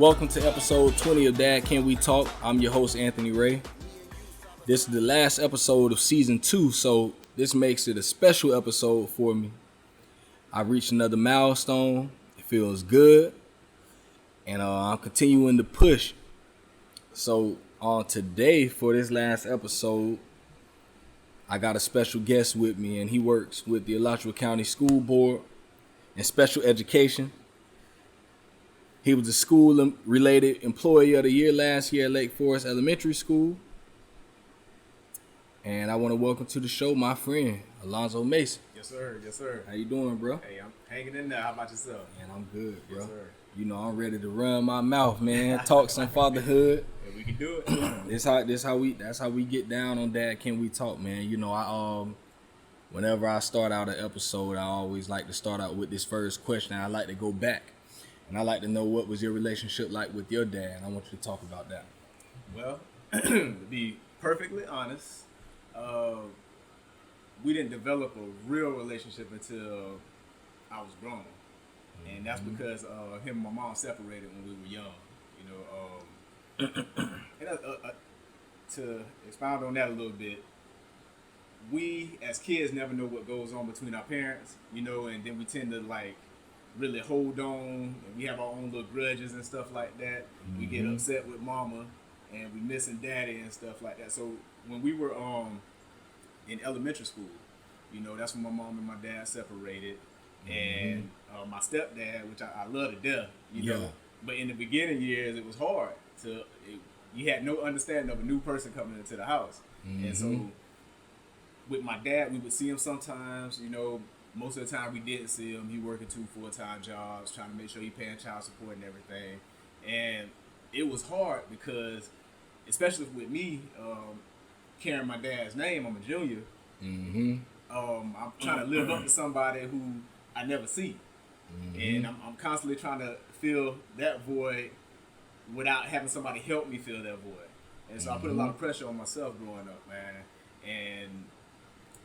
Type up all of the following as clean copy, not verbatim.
Welcome to episode 20 of Dad Can We Talk. I'm your host, Anthony Ray. This is the last episode of season 2, so this makes it a special episode for me. I reached another milestone. It feels good, and I'm continuing to push. So today, for this last episode, I got a special guest with me, and he works with the Alachua County School Board in special education. He was the school-related employee of the year last year at Lake Forest Elementary School. And I want to welcome to the show my friend, Alonzo Mason. Yes, sir. Yes, sir. How you doing, bro? Hey, I'm hanging in there. How about yourself? Man, I'm good, bro. Yes, sir. You know, I'm ready to run my mouth, man. Talk some fatherhood. Yeah, we can do it. That's how we get down on Dad Can We Talk, man. You know, whenever I start out an episode, I always like to start out with this first question. I like to go back. And I like to know, what was your relationship like with your dad? And I want you to talk about that. Well, to be perfectly honest, we didn't develop a real relationship until I was grown. And that's because him and my mom separated when we were young. And to expound on that a little bit, we as kids never know what goes on between our parents, and then we tend to really hold on, and we have our own little grudges and stuff like that. We get upset with mama, and we missing daddy and stuff like that. So when we were in elementary school, that's when my mom and my dad separated, and my stepdad, which I love to death, know. But in the beginning years, it was hard you had no understanding of a new person coming into the house, and so with my dad, we would see him sometimes, Most of the time we didn't see him. He working 2 full-time jobs, trying to make sure he paying child support and everything. And it was hard because, especially with me carrying my dad's name, I'm a junior. I'm trying to live up to somebody who I never see. And I'm constantly trying to fill that void without having somebody help me fill that void. And so I put a lot of pressure on myself growing up, man. And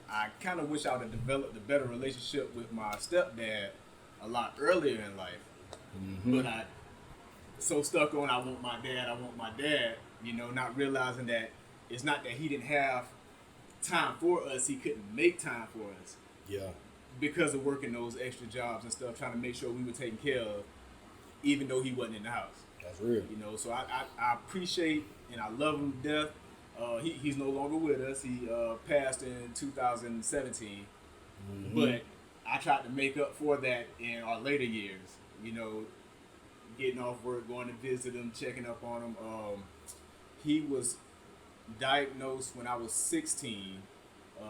I kind of wish I would have developed a better relationship with my stepdad a lot earlier in life. But I so stuck on I want my dad, not realizing that it's not that he didn't have time for us, he couldn't make time for us. Yeah. Because of working those extra jobs and stuff, trying to make sure we were taken care of, even though he wasn't in the house. That's real. So I appreciate and I love him to death. He's no longer with us. He passed in 2017. But I tried to make up for that in our later years. Getting off work, going to visit him, checking up on him. He was diagnosed when I was 16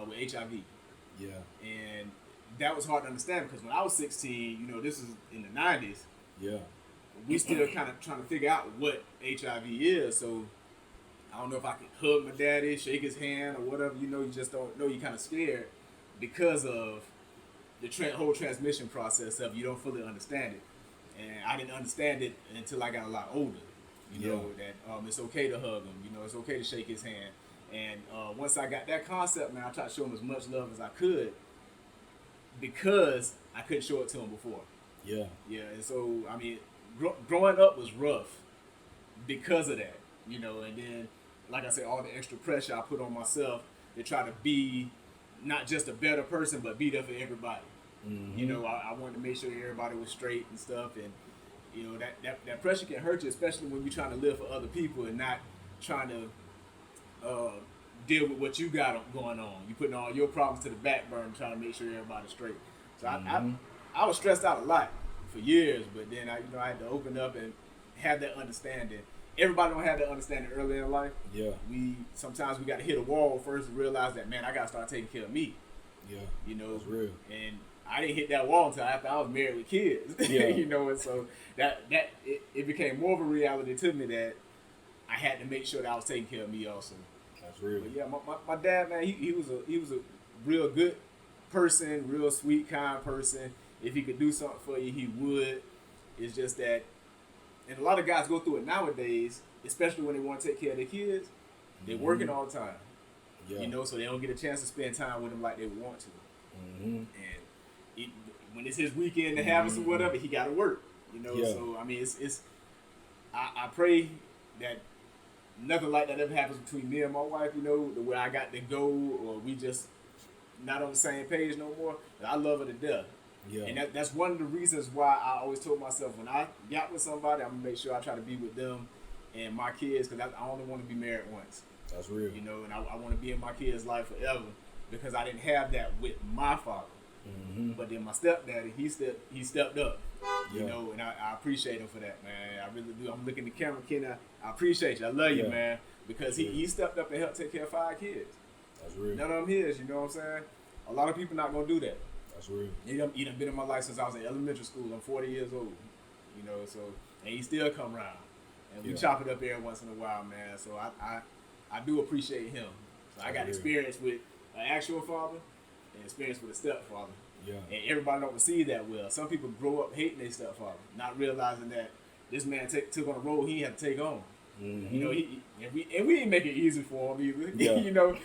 with HIV. Yeah. And that was hard to understand because when I was 16, this is in the 90s. Yeah. We still kind of trying to figure out what HIV is. So I don't know if I could hug my daddy, shake his hand, or whatever. You just don't know. You're kind of scared because of the whole transmission process of you don't fully understand it. And I didn't understand it until I got a lot older. That it's okay to hug him. It's okay to shake his hand. And once I got that concept, man, I tried to show him as much love as I could because I couldn't show it to him before. Yeah. Yeah. And so, growing up was rough because of that. And then, like I said, all the extra pressure I put on myself to try to be not just a better person, but be there for everybody. I wanted to make sure everybody was straight and stuff. And, that pressure can hurt you, especially when you're trying to live for other people and not trying to deal with what you got going on. You're putting all your problems to the back burner, trying to make sure everybody's straight. So I was stressed out a lot for years, but then I had to open up and have that understanding. Everybody don't have that understanding early in life. Yeah. Sometimes we got to hit a wall first to realize that, man, I got to start taking care of me. Yeah. That's real. And I didn't hit that wall until after I was married with kids. Yeah. And so it became more of a reality to me that I had to make sure that I was taking care of me also. That's real. But yeah, my dad, man, he was a real good person, real sweet, kind person. If he could do something for you, he would. It's just that, and a lot of guys go through it nowadays, especially when they want to take care of their kids. They're working all the time. Yeah. So they don't get a chance to spend time with them like they would want to. And when it's his weekend to have us or whatever, he got to work. So it's I pray that nothing like that ever happens between me and my wife, you know, the way I got to go or we just not on the same page no more. I love her to death. Yeah. And that's one of the reasons why I always told myself when I got with somebody, I'm going to make sure I try to be with them and my kids because I only want to be married once. That's real. You know, and I want to be in my kids' life forever because I didn't have that with my father. Mm-hmm. But then my stepdaddy, he stepped up. Yeah. You know, and I appreciate him for that, man. I really do. I'm looking at the camera, Ken. I appreciate you. I love you, man. Because he stepped up and helped take care of 5 kids. That's real. None of them his, you know what I'm saying? A lot of people not going to do that. That's real. He done been in my life since I was in elementary school. I'm 40 years old. You know, so, and he still come around. And we chop it up every once in a while, man. So I do appreciate him. So I got experience with an actual father and experience with a stepfather. Yeah. And everybody don't receive that well. Some people grow up hating their stepfather, not realizing that this man took on a role he had to take on. Mm-hmm. You know, and we didn't make it easy for him either. Yeah. You know,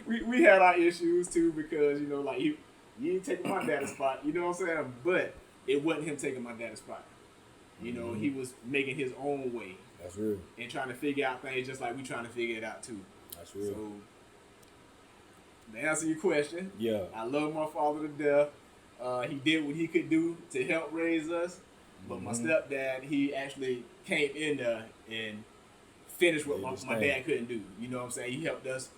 we had our issues too because, you know, like you ain't taking my daddy's spot, you know what I'm saying? But it wasn't him taking my daddy's spot. You know, he was making his own way. That's real. And trying to figure out things just like we trying to figure it out too. That's real. So, to answer your question, yeah, I love my father to death. He did what he could do to help raise us. But my stepdad, he actually came in there and finished what my dad couldn't do. You know what I'm saying? He helped us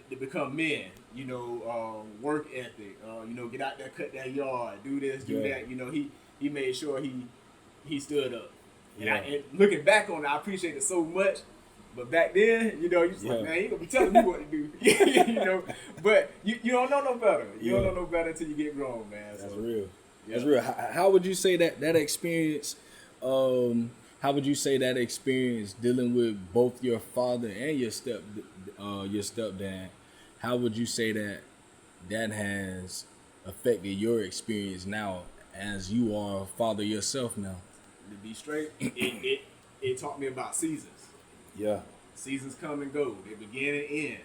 to become men. You know, work ethic. You know, get out there, cut that yard, do this, do that. You know, he made sure he stood up. And looking back on it, I appreciate it so much. But back then, you know, you just like, man, you gonna be telling me what to do. You know, but you don't know no better. You don't know no better until you get grown, man. That's so, real. Yeah. That's real. How would you say that experience? How would you say that experience dealing with both your father and your stepdad? How would you say that has affected your experience now as you are a father yourself now? To be straight, it taught me about seasons. Yeah. Seasons come and go. They begin and end.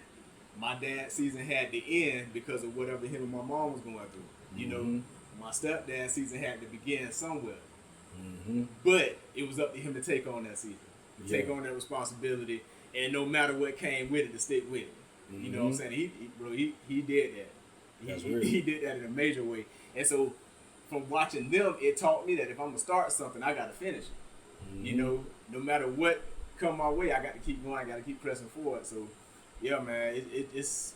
My dad's season had to end because of whatever him and my mom was going through. You know, my stepdad's season had to begin somewhere. But it was up to him to take on that season, to take on that responsibility, and no matter what came with it, to stick with it. You know what I'm saying? He did that. That's real. He did that in a major way. And so from watching them, it taught me that if I'm going to start something, I got to finish it. You know, no matter what come my way, I got to keep going. I got to keep pressing forward. So, yeah, man, it's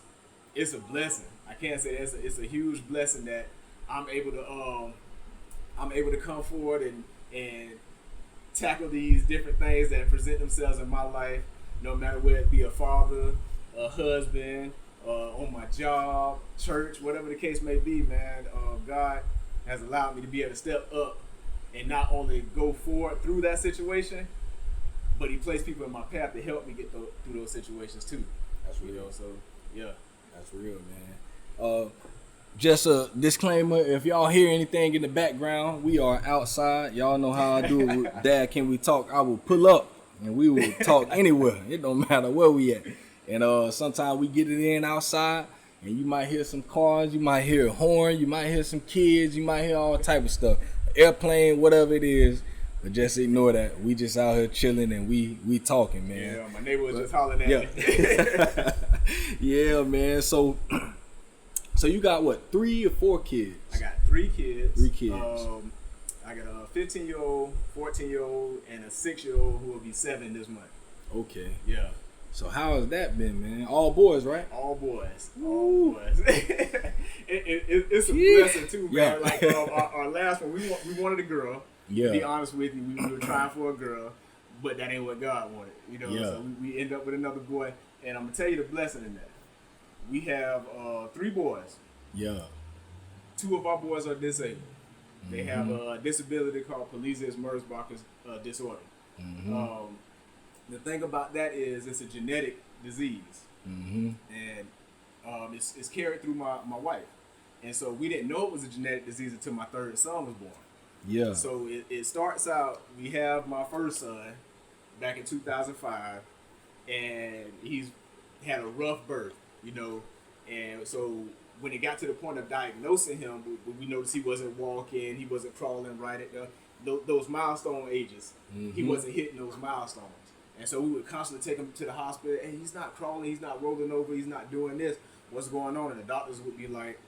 a blessing. I can't say it's a huge blessing that I'm able to come forward and tackle these different things that present themselves in my life, no matter whether it be a father, a husband, on my job, church, whatever the case may be, man. God has allowed me to be able to step up and not only go forward through that situation, but he placed people in my path to help me get through those situations too. That's real. You know, so yeah. That's real, man. Just a disclaimer, if y'all hear anything in the background, we are outside. Y'all know how I do it with Dad. Can we talk? I will pull up and we will talk anywhere. It don't matter where we at. And sometimes we get it in outside and you might hear some cars, you might hear a horn, you might hear some kids, you might hear all type of stuff. Airplane, whatever it is. But just ignore that. We just out here chilling and we talking, man. Yeah, my neighbor was just hollering at me. Yeah, man. So you got what, 3 or 4 kids? I got 3 kids. 3 kids. I got a 15-year-old, 14-year-old, and a 6-year-old who will be 7 this month. Okay. Yeah. So how has that been, man? All boys, right? All boys. All boys. It's a blessing too, man. Yeah. Like our last one, we wanted a girl. Yeah. To be honest with you, we were trying for a girl, but that ain't what God wanted. You know, so we end up with another boy, and I'm gonna tell you the blessing in that. We have 3 boys. Yeah. 2 of our boys are disabled. They have a disability called Pelizaeus-Merzbacher's disorder. The thing about that is it's a genetic disease, and it's carried through my wife. And so we didn't know it was a genetic disease until my 3rd son was born. Yeah. So it starts out, we have my first son back in 2005, and he's had a rough birth, you know. And so when it got to the point of diagnosing him, we noticed he wasn't walking, he wasn't crawling right. those milestone ages. Mm-hmm. He wasn't hitting those milestones. And so we would constantly take him to the hospital. Hey, he's not crawling, he's not rolling over, he's not doing this. What's going on? And the doctors would be like,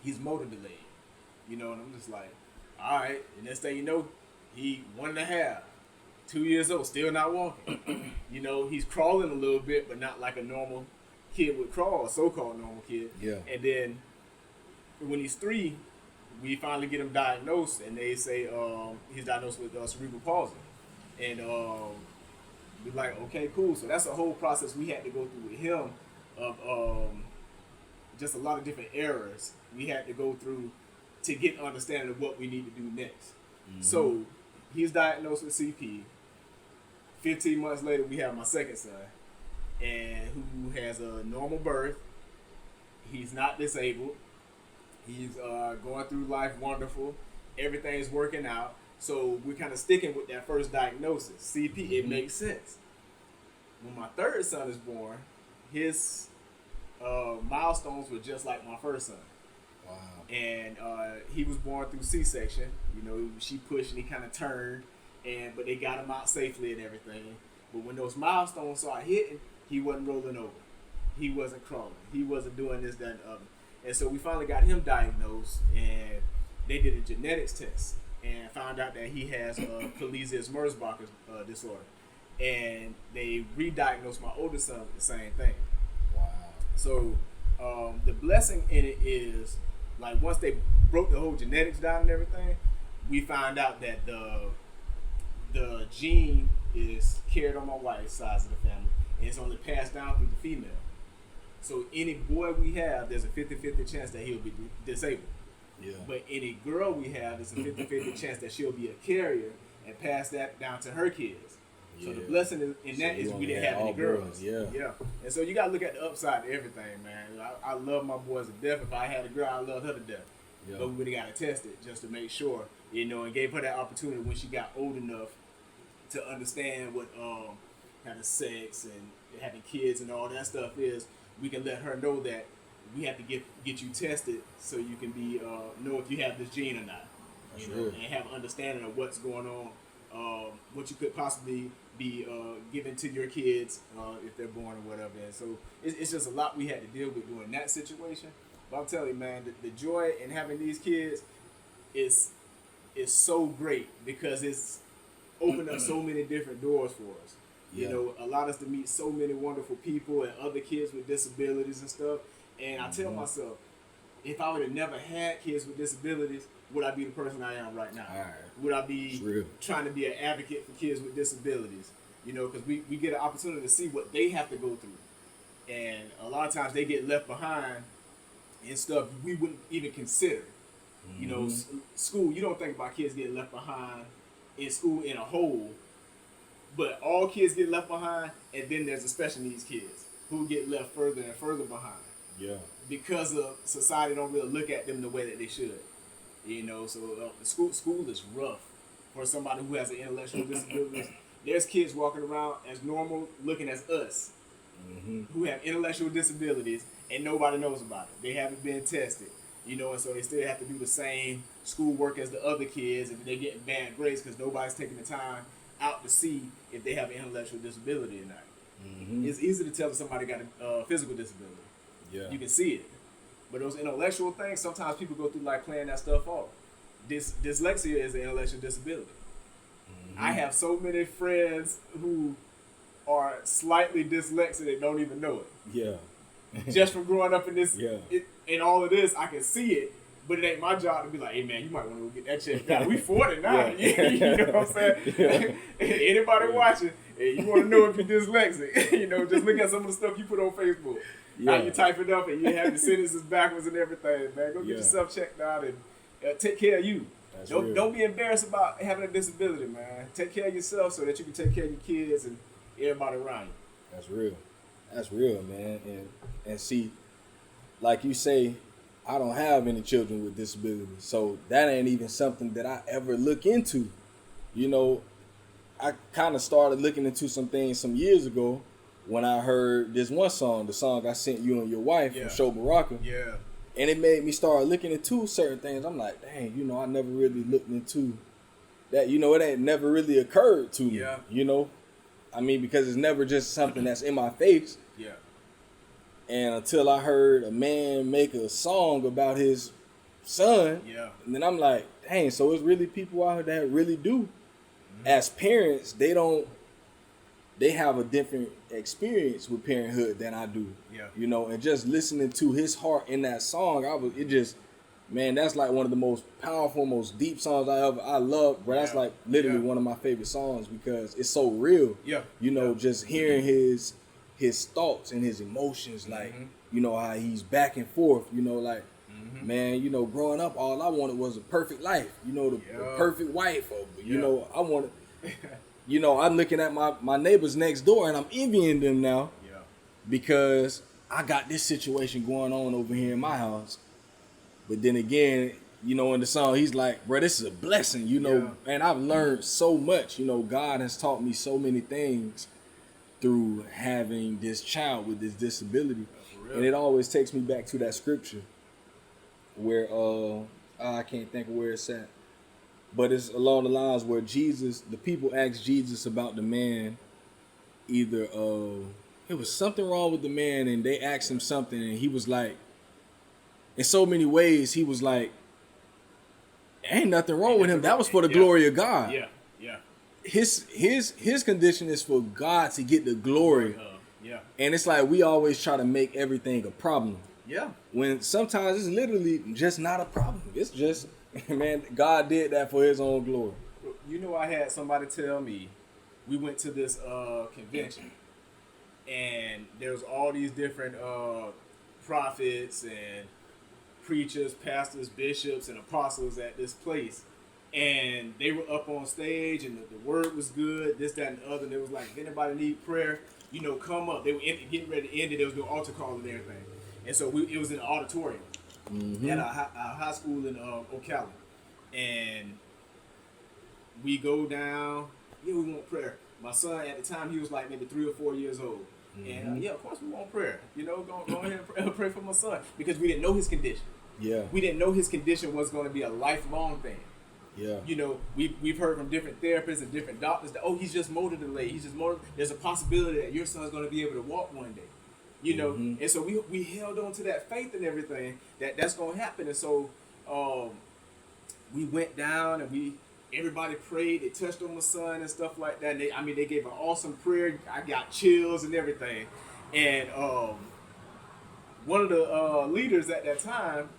he's motor delayed. You know, and I'm just like, all right. And next thing you know, he 1.5, 2 years old, still not walking. You know, he's crawling a little bit, but not like a normal kid would crawl, a so-called normal kid. Yeah. And then when he's 3, we finally get him diagnosed, and they say he's diagnosed with cerebral palsy. And we're like, okay, cool. So that's a whole process we had to go through with him of just a lot of different errors we had to go through to get understanding of what we need to do next. Mm-hmm. So he's diagnosed with CP. 15 months later, we have my second son, and who has a normal birth. He's not disabled. He's going through life wonderful. Everything's working out. So we're kind of sticking with that first diagnosis, CP. Mm-hmm. It makes sense. When my third son is born, his milestones were just like my first son. Wow. And he was born through C-section. You know, she pushed and he kind of turned, but they got him out safely and everything. But when those milestones started hitting, he wasn't rolling over. He wasn't crawling. He wasn't doing this, that, and the other. And so we finally got him diagnosed, and they did a genetics test and found out that he has Pelizaeus-Merzbacher's disorder. And they re-diagnosed my oldest son with the same thing. Wow. So the blessing in it is, like, once they broke the whole genetics down and everything, we found out that the gene is carried on my wife's side of the family, and it's only passed down through the female. So any boy we have, there's a 50-50 chance that he'll be disabled. Yeah. But any girl we have, there's a 50-50 chance that she'll be a carrier and pass that down to her kids. So the blessing in that is we didn't have any girls. Yeah. And so you got to look at the upside to everything, man. I love my boys to death. If I had a girl, I love her to death. Yeah. But we really got to test it just to make sure, you know, and gave her that opportunity when she got old enough to understand what kind of sex and having kids and all that stuff is. We can let her know that we have to get you tested so you can be know if you have this gene or not. You know, and have an understanding of what's going on, what you could possibly be giving to your kids if they're born or whatever. And so it's just a lot we had to deal with during that situation. But I'm telling you, man, the joy in having these kids is so great because it's opened up so many different doors for us. You know, allowed us to meet so many wonderful people and other kids with disabilities and stuff. And I tell myself, if I would have never had kids with disabilities, would I be the person I am right now? Would I be trying to be an advocate for kids with disabilities? You know, because we get an opportunity to see what they have to go through. And a lot of times they get left behind in stuff we wouldn't even consider. Mm-hmm. You know, school, you don't think about kids getting left behind in school in a whole. But all kids get left behind, and then there's the special needs kids who get left further and further behind. Yeah. Because of society don't really look at them the way that they should. You know, so school is rough for somebody who has an intellectual disability. There's kids walking around as normal, looking as us, who have intellectual disabilities, and nobody knows about it. They haven't been tested. You know, and so they still have to do the same schoolwork as the other kids, and they get bad grades because nobody's taking the time out to see if they have an intellectual disability or not. It's easy to tell if somebody got a physical disability. Yeah. You can see it. But those intellectual things, sometimes people go through like playing that stuff off. Dyslexia is an intellectual disability. I have so many friends who are slightly dyslexic and don't even know it. Yeah. Just from growing up in this, in all of this, I can see it. But it ain't my job to be like, hey, man, you might want to go get that checked out. We 40 now. You know what I'm saying? Anybody watching, you want to know if you're dyslexic. You know, just look at some of the stuff you put on Facebook. How you type it up and you have the sentences backwards and everything, man. Go get yourself checked out and take care of you. Don't be embarrassed about having a disability, man. Take care of yourself so that you can take care of your kids and everybody around you. That's real. That's real, man. And see, like you say, I don't have any children with disabilities, so that ain't even something that I ever look into. You know, I kind of started looking into some things some years ago when I heard this one song, the song I Sent You and Your Wife from Show Baraka. Yeah. And it made me start looking into certain things. I'm like, dang, you know, I never really looked into that, you know, it ain't never really occurred to me. Yeah. You know, I mean, because it's never just something that's in my face. Yeah. And until I heard a man make a song about his son, Yeah. and then I'm like, dang, so it's really people out here that really do. Mm-hmm. As parents, they have a different experience with parenthood than I do. Yeah. You know, and just listening to his heart in that song, man, that's like one of the most powerful, most deep songs I love, bro. That's Yeah. like literally Yeah. one of my favorite songs because it's so real. Yeah. You know, Yeah. just hearing his thoughts and his emotions, like, you know, how he's back and forth, you know, like, man, you know, growing up, all I wanted was a perfect life, you know, the perfect wife, or, you know, I wanted, you know, I'm looking at my neighbors next door and I'm envying them now because I got this situation going on over here in my house. But then again, you know, in the song, he's like, bro, this is a blessing, you know, and I've learned so much, you know, God has taught me so many things through having this child with this disability. And it always takes me back to that scripture where I can't think of where it's at, but it's along the lines where the people asked Jesus about the man, either it was something wrong with the man, and they asked him something, and he was like, in so many ways, he was like, ain't nothing wrong with him. That was for the glory of God. Yeah. Yeah. His condition is for God to get the glory. Yeah. And it's like we always try to make everything a problem. Yeah. When sometimes it's literally just not a problem. It's just, man, God did that for his own glory. You know, I had somebody tell me, we went to this convention, and there was all these different prophets and preachers, pastors, bishops, and apostles at this place. And they were up on stage, and the word was good, this, that, and the other. And it was like, if anybody need prayer, you know, come up. They were getting ready to end it. There was no altar call and everything. And so it was in the auditorium at our high school in Ocala. And we go down. Yeah, we want prayer. My son, at the time, he was like maybe 3 or 4 years old. And yeah, of course we want prayer. You know, go ahead and pray for my son. Because we didn't know his condition. Yeah. We didn't know his condition was going to be a lifelong thing. Yeah. You know, we've heard from different therapists and different doctors that, oh, he's just motor delayed. He's just motor. There's a possibility that your son's going to be able to walk one day. You know, and so we held on to that faith and everything that's going to happen. And so we went down and everybody prayed. They touched on my son and stuff like that. And they gave an awesome prayer. I got chills and everything. And one of the leaders at that time,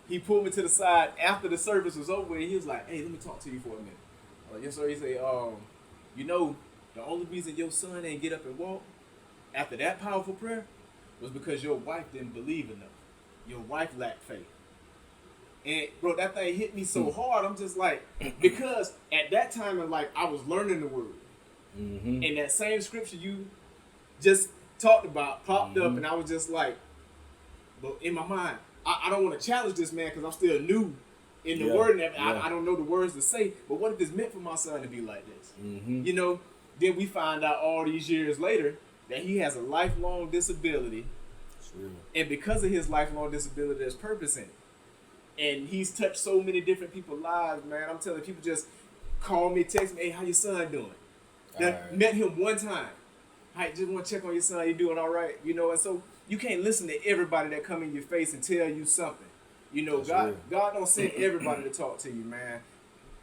he pulled me to the side after the service was over, and he was like, "Hey, let me talk to you for a minute." Yes, sir. He said, "You know, the only reason your son ain't get up and walk after that powerful prayer was because your wife didn't believe enough. Your wife lacked faith." And bro, that thing hit me so hard. I'm just like, because at that time in life, I was learning the word, and that same scripture you just talked about popped up, and I was just like, but in my mind, I don't want to challenge this man because I'm still new in the word, and I don't know the words to say. But what if it's meant for my son to be like this? You know, then we find out all these years later that he has a lifelong disability, and because of his lifelong disability, there's purpose in it. And he's touched so many different people's lives, man. I'm telling you, people just call me, text me, "Hey, how your son doing?" Met him one time. "Hi, just want to check on your son. You doing all right?" You know, and so you can't listen to everybody that come in your face and tell you something. You know, God don't send everybody to talk to you, man.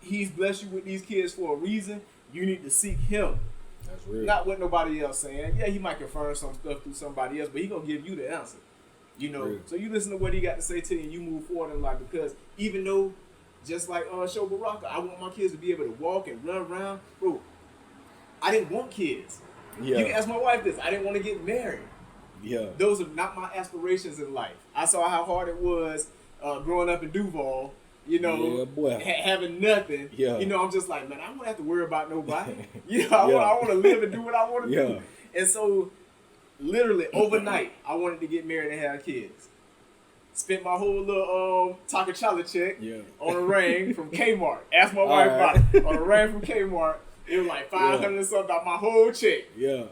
He's blessed you with these kids for a reason. You need to seek him. That's real. Not what nobody else saying. Yeah, he might confirm some stuff through somebody else, but he gonna give you the answer. You know, so you listen to what he got to say to you, and you move forward in life. Because even though, just like Show Baraka, I want my kids to be able to walk and run around. Bro, I didn't want kids. You can ask my wife this. I didn't want to get married. Those are not my aspirations in life. I saw how hard it was growing up in Duval, you know, having nothing. You know, I'm just like, man, I don't have to worry about nobody. You know, I want to live and do what I want to do. And so, literally, overnight, I wanted to get married and have kids. Spent my whole little Takachala check on a ring from Kmart. Asked my wife about it. On a ring from Kmart. It was like $500 and something out my whole check.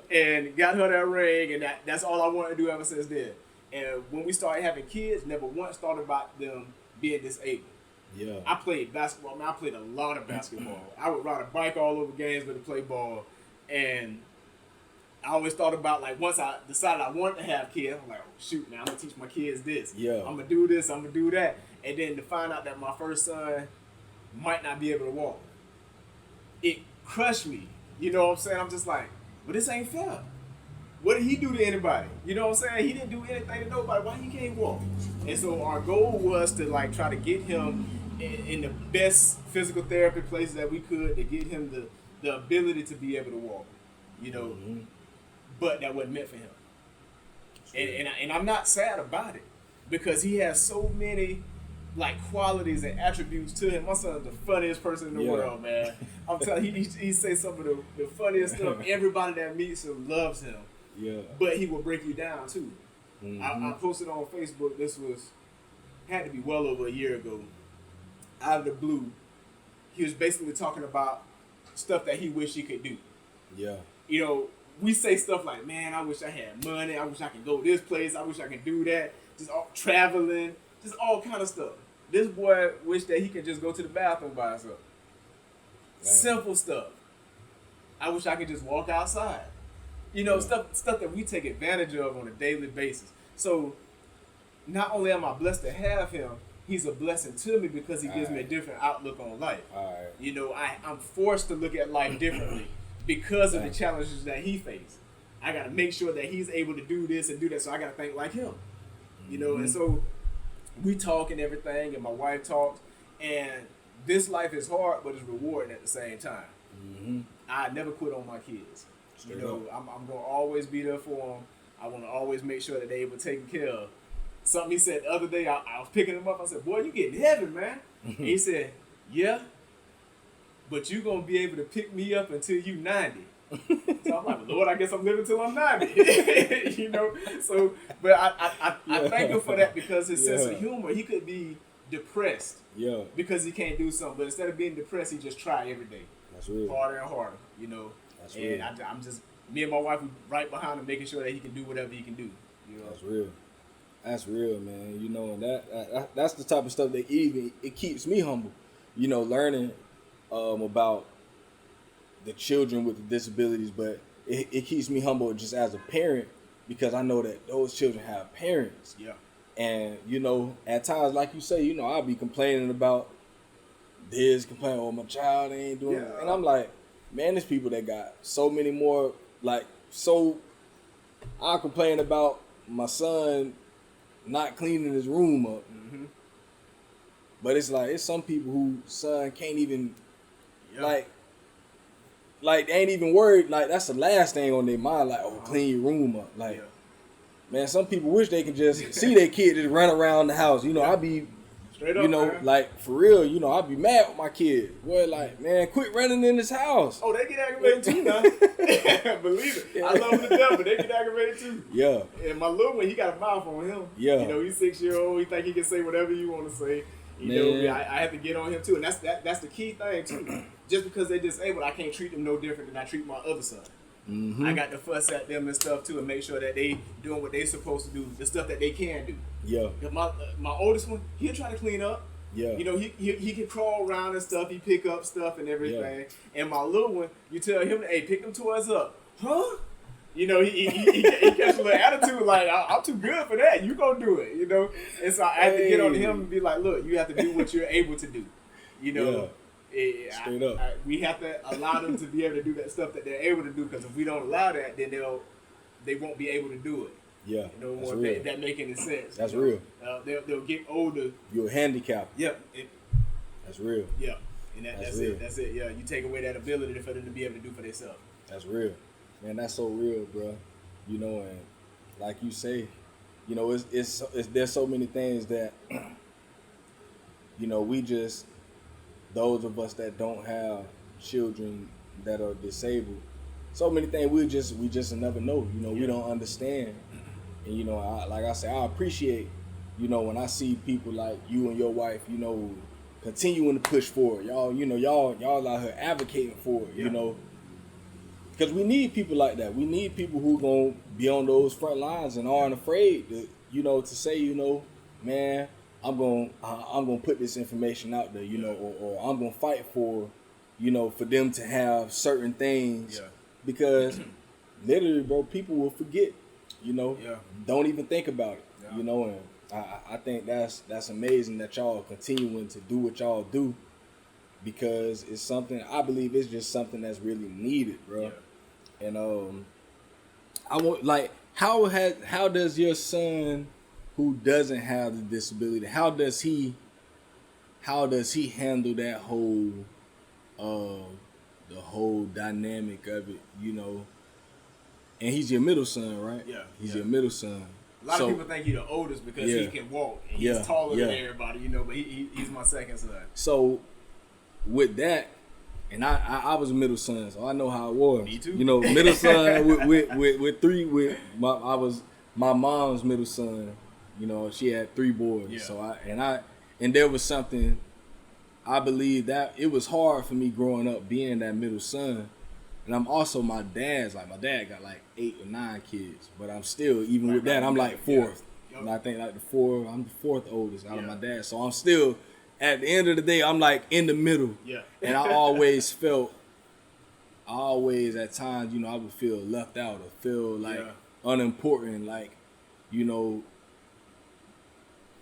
And got her that ring, and that's all I wanted to do ever since then. And when we started having kids, never once thought about them being disabled. Yeah. I played basketball. Man, I played a lot of basketball. I would ride a bike all over games with to play ball, and I always thought about, like, once I decided I wanted to have kids, I'm like, oh, shoot, now I'm gonna teach my kids this. Yeah. I'm gonna do this. I'm gonna do that. And then to find out that my first son might not be able to walk, it crushed me. You know what I'm saying? I'm just like, well, this ain't fair. What did he do to anybody? You know what I'm saying? He didn't do anything to nobody. Why he can't walk? And so our goal was to, like, try to get him in the best physical therapy places that we could, to get him the ability to be able to walk. You know, but that wasn't meant for him. And I'm not sad about it, because he has so many, like, qualities and attributes to him. My son's the funniest person in the world, man. I'm telling you, he says some of the funniest stuff. Everybody that meets him loves him. Yeah. But he will break you down too. I posted on Facebook, had to be well over a year ago. Out of the blue, he was basically talking about stuff that he wished he could do. Yeah. You know, we say stuff like, man, I wish I had money. I wish I could go this place. I wish I could do that. Just all traveling, just all kind of stuff. This boy wished that he could just go to the bathroom by himself. Right. Simple stuff. I wish I could just walk outside. You know, stuff that we take advantage of on a daily basis. So not only am I blessed to have him, he's a blessing to me because he gives me a different outlook on life. You know, I'm forced to look at life differently because of the challenges that he faced. I got to make sure that he's able to do this and do that, so I got to think like him. You know, and so we talk and everything, and my wife talks, and this life is hard, but it's rewarding at the same time. I never quit on my kids. You know, I'm going to always be there for them. I want to always make sure that they were taken care of. Something he said the other day, I was picking him up. I said, boy, you getting heavy, man. And he said, yeah, but you going to be able to pick me up until you 90. So I'm like, Lord, I guess I'm living till I'm 90. You know? So, but I thank him for that, because his sense of humor, he could be depressed because he can't do something. But instead of being depressed, he just try every day. That's real. Harder and harder, you know? That's and real. I'm just, me and my wife, we right behind him, making sure that he can do whatever he can do. You know? That's real. That's real, man. You know, and that's the type of stuff that it keeps me humble. You know, learning about the children with the disabilities, but it keeps me humble just as a parent, because I know that those children have parents. Yeah. And, you know, at times, like you say, you know, I'll be complaining about this, complaining, oh, my child ain't doing it. And I'm like, man, there's people that got so many more, like, so I'll complain about my son not cleaning his room up. But it's like, it's some people who son can't even, like they ain't even worried. Like, that's the last thing on their mind. Like, oh, clean your room up. Like, man, some people wish they could just see their kid just run around the house. You know, I be, straight up, you know, man. like, for real, you know, I be mad with my kids. Boy, like, man, quit running in this house. Oh, they get aggravated too now. Believe it. I love them to death, but they get aggravated too. Yeah. And my little one, he got a mouth on him. Yeah. You know, he's 6 years old. He think he can say whatever you want to say. You know, I have to get on him too, and that's the key thing too. Just because they're disabled, I can't treat them no different than I treat my other son. I got to fuss at them and stuff too, and make sure that they doing what they supposed to do, the stuff that they can do. Yeah. My oldest one, he'll try to clean up. Yeah. You know, he can crawl around and stuff. He pick up stuff and everything. Yeah. And my little one, you tell him, hey, pick them toys up. Huh? You know, he catch a little attitude like, I'm too good for that. You gonna do it, you know? And so I have to get on him and be like, look, you have to do what you're able to do. You know? Straight up. We have to allow them to be able to do that stuff that they're able to do, because if we don't allow that, then they won't be able to do it. Yeah. You know, if that make any sense. That's real. They'll get older. You're a handicap. Yep. That's real. Yeah. And that's it. That's it. Yeah. You take away that ability for them to be able to do for themselves. That's real. Man, that's so real, bro. You know, and like you say, you know, it's there's so many things that, you know, those of us that don't have children that are disabled, so many things we just never know. You know, we don't understand. And, you know, like I say, I appreciate, you know, when I see people like you and your wife, you know, continuing to push forward. Y'all, you know, y'all out here advocating for it, you know. Because we need people like that. We need people who going to be on those front lines and aren't afraid to, you know, to say, you know, man, I'm gonna put this information out there, you know, or I'm gonna fight for, you know, for them to have certain things, because literally, bro, people will forget, you know, don't even think about it, you know, and I think that's amazing that y'all are continuing to do what y'all do, because it's something, I believe it's just something that's really needed, bro. And I want, like, how does your son who doesn't have the disability, how does he handle that whole the whole dynamic of it, you know? And he's your middle son, right? Yeah. He's your middle son. A lot of people think he's the oldest because he can walk and he's taller than everybody, you know, but he's my second son. So with that, and I was a middle son, so I know how it was. Me too. You know, middle son with my mom's middle son. You know, she had 3 boys. Yeah. So and there was something, I believe that it was hard for me growing up being that middle son. And I'm also my dad got like 8 or 9 kids, but I'm still, even with that, I'm like 4th. Yeah. And I think like I'm the 4th oldest out of my dad. So I'm still, at the end of the day, I'm like in the middle. Yeah. And I always at times, you know, I would feel left out or feel like unimportant. Like, you know,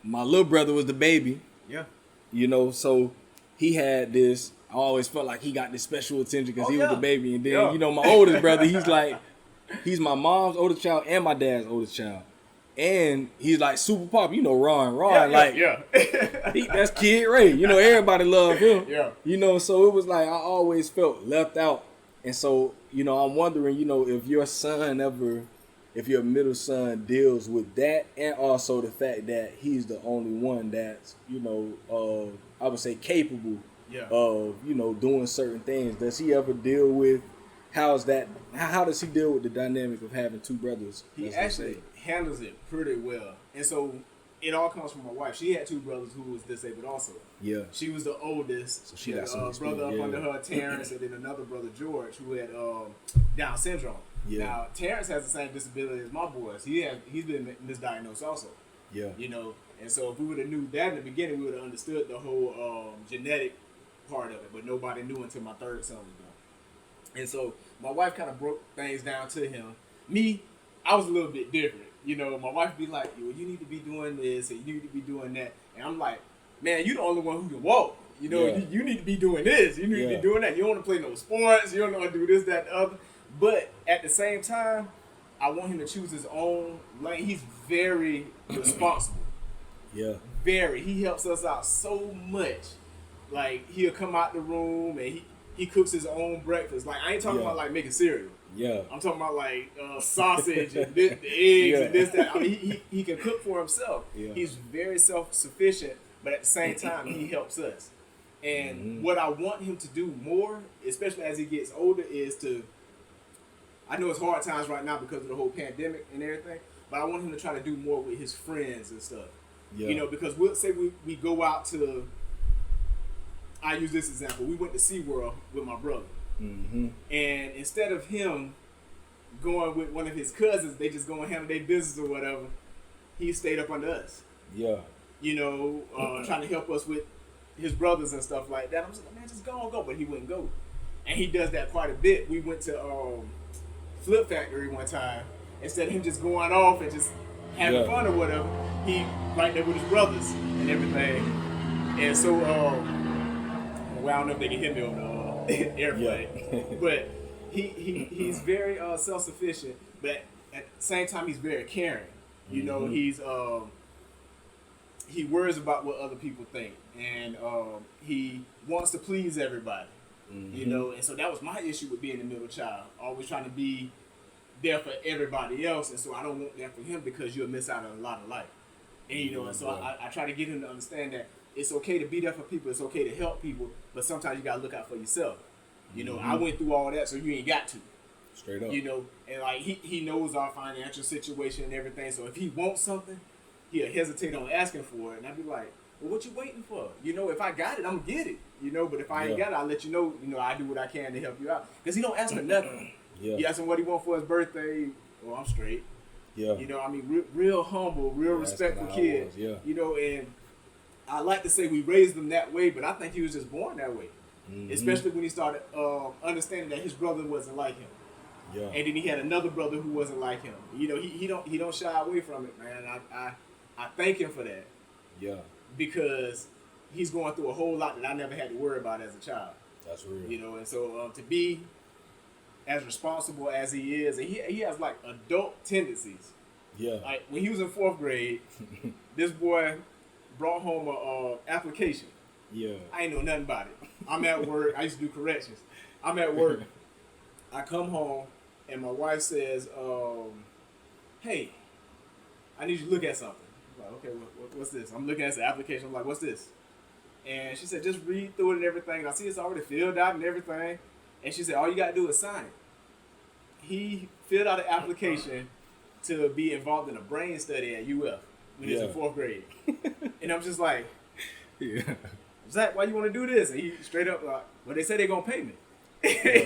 my little brother was the baby. Yeah. You know, so he had this, I always felt like he got this special attention because he was the baby. And then, you know, my oldest brother, he's my mom's oldest child and my dad's oldest child. And he's like super pop, you know, Ron, that's Kid Ray. You know, everybody loved him. Yeah. You know, so it was like I always felt left out. And so, you know, I'm wondering, you know, if your middle son deals with that, and also the fact that he's the only one that's, you know, I would say capable of, you know, doing certain things. Does he ever deal with, how does he deal with the dynamic of having 2 brothers? He actually handles it pretty well. And so it all comes from my wife. She had 2 brothers who was disabled also. Yeah. She was the oldest. So she got a brother up under her, Terrence, and then another brother, George, who had Down syndrome. Yeah. Now, Terrence has the same disability as my boys. He's been misdiagnosed also. Yeah. You know, and so if we would have knew that in the beginning, we would have understood the whole genetic part of it. But nobody knew until my 3rd son was born. And so my wife kind of broke things down to him. Me, I was a little bit different. You know, my wife would be like, you need to be doing this and you need to be doing that. And I'm like, man, you're the only one who can walk. You know, you need to be doing this. You need to be doing that. You don't want to play no sports. You don't want to do this, that, the other. But at the same time, I want him to choose his own lane. He's very responsible. Yeah. Very. He helps us out so much. Like, he'll come out the room and he cooks his own breakfast. Like, I ain't talking about, like, making cereal. Yeah. I'm talking about, like, sausage and the eggs and this, that. I mean, he can cook for himself. Yeah. He's very self-sufficient, but at the same time, he helps us. And what I want him to do more, especially as he gets older, is to, I know it's hard times right now because of the whole pandemic and everything, but I want him to try to do more with his friends and stuff. Yeah. You know, because we'll say we go out to, I use this example. We went to SeaWorld with my brother. Mm-hmm. And instead of him going with one of his cousins, they just go and handle their business or whatever, he stayed up under us. Yeah. You know, trying to help us with his brothers and stuff like that. I'm just like, man, just go. But he wouldn't go. And he does that quite a bit. We went to Flip Factory one time. Instead of him just going off and just having fun or whatever, he right there with his brothers and everything. And so, well, I don't know if they can hear me on the airplane, but he's very self-sufficient, but at the same time he's very caring. You know, he worries about what other people think, and he wants to please everybody. You know, and so that was my issue with being the middle child, always trying to be there for everybody else, and so I don't want that for him because you'll miss out on a lot of life. And you know, and so I try to get him to understand that it's okay to be there for people, it's okay to help people, but sometimes you gotta look out for yourself. You know, I went through all that, so you ain't got to. Straight up. You know, and like he knows our financial situation and everything, so if he wants something, he'll hesitate on asking for it, and I'd be like, well, what you waiting for? You know, if I got it, I'm gonna get it. You know, but if I ain't got it, I'll let you know. You know, I do what I can to help you out. Because he don't ask for nothing. You ask him what he want for his birthday. Well, I'm straight. Yeah. You know, I mean, real humble, real respectful kid. You know, and I like to say we raised him that way, but I think he was just born that way. Mm-hmm. Especially when he started understanding that his brother wasn't like him. Yeah. And then he had another brother who wasn't like him. You know, he don't shy away from it, man. I thank him for that. Yeah. Because he's going through a whole lot that I never had to worry about as a child. That's real. You know, and so to be as responsible as he is, and he has like adult tendencies. Yeah. Like when he was in 4th grade, this boy brought home a application. Yeah. I ain't know nothing about it. I'm at work. I used to do corrections. I'm at work. I come home and my wife says, "Hey, I need you to look at something." I'm like, okay, what's this? I'm looking at the application. I'm like, what's this? And she said, just read through it and everything. And I see it's already filled out and everything. And she said, all you got to do is sign it. He filled out an application to be involved in a brain study at UF when he was in 4th grade. And I'm just like, Zach, why you want to do this? And he straight up like, well, they said they're going to pay me.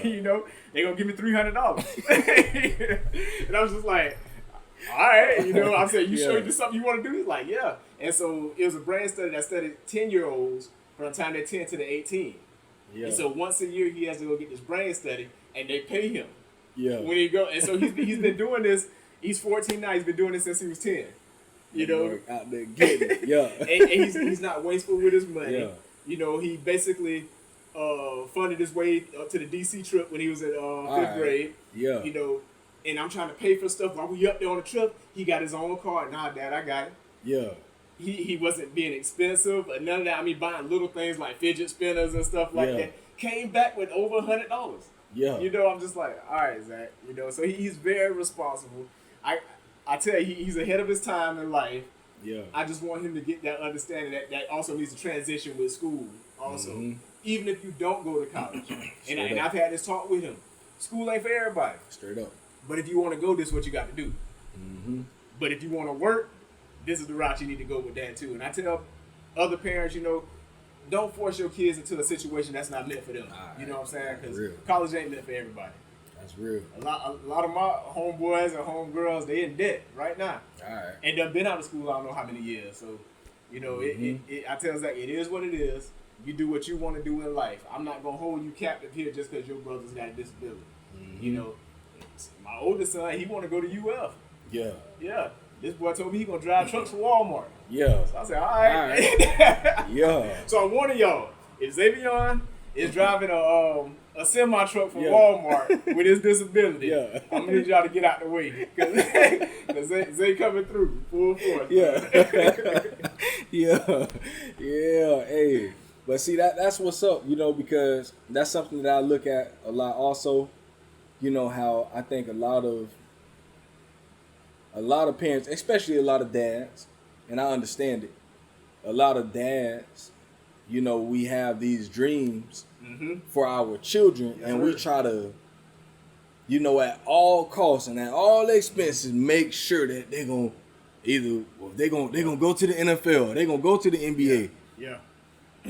You know, they're going to give me $300. And I was just like, all right, you know, I said, you sure this is something you want to do? He's like, yeah. And so it was a brain study that studied 10-year-olds from the time they're 10 to the 18. Yeah. And so once a year he has to go get this brain study and they pay him. Yeah. When he go, and so he's been doing this. He's 14 now. He's been doing this since he was 10. You know, out there getting it. Yeah. and he's not wasteful with his money. Yeah. You know, he basically funded his way to the DC trip when he was at 5th grade. Yeah. You know, and I'm trying to pay for stuff while we up there on the trip. He got his own car. Nah, Dad, I got it. Yeah. He wasn't being expensive, but none of that. I mean, buying little things like fidget spinners and stuff like that. Came back with over $100. Yeah. You know, I'm just like, all right, Zach. You know, so he's very responsible. I tell you, he's ahead of his time in life. Yeah. I just want him to get that understanding that also needs to transition with school also. Mm-hmm. Even if you don't go to college. and I've had this talk with him. School ain't for everybody. Straight up. But if you want to go, this is what you got to do. Mm-hmm. But if you want to work, this is the route you need to go with that too. And I tell other parents, you know, don't force your kids into a situation that's not meant for them. Right. You know what I'm saying? Because college ain't meant for everybody. That's real. A lot of my homeboys and homegirls, they in debt right now. All right. And they've been out of school I don't know how many years. So, you know, I tell Zach, it is what it is. You do what you want to do in life. I'm not going to hold you captive here just because your brother's got a disability. Mm-hmm. You know, my oldest son, he want to go to UF. Yeah. Yeah. This boy told me he going to drive trucks for Walmart. Yeah. So I said, all right. Yeah. So I'm warning y'all, if Xavion is driving a semi-truck for Walmart with his disability, I'm going to need y'all to get out the way. Because Zay coming through full force. Yeah. Yeah. Hey. But see, that's what's up, you know, because that's something that I look at a lot also. You know, how I think a lot of parents, especially a lot of dads, and I understand it, a lot of dads, you know, we have these dreams for our children, and we try to, you know, at all costs and at all expenses, make sure that they're going to either, they're going to go to the NFL, they're going to go to the NBA. Yeah.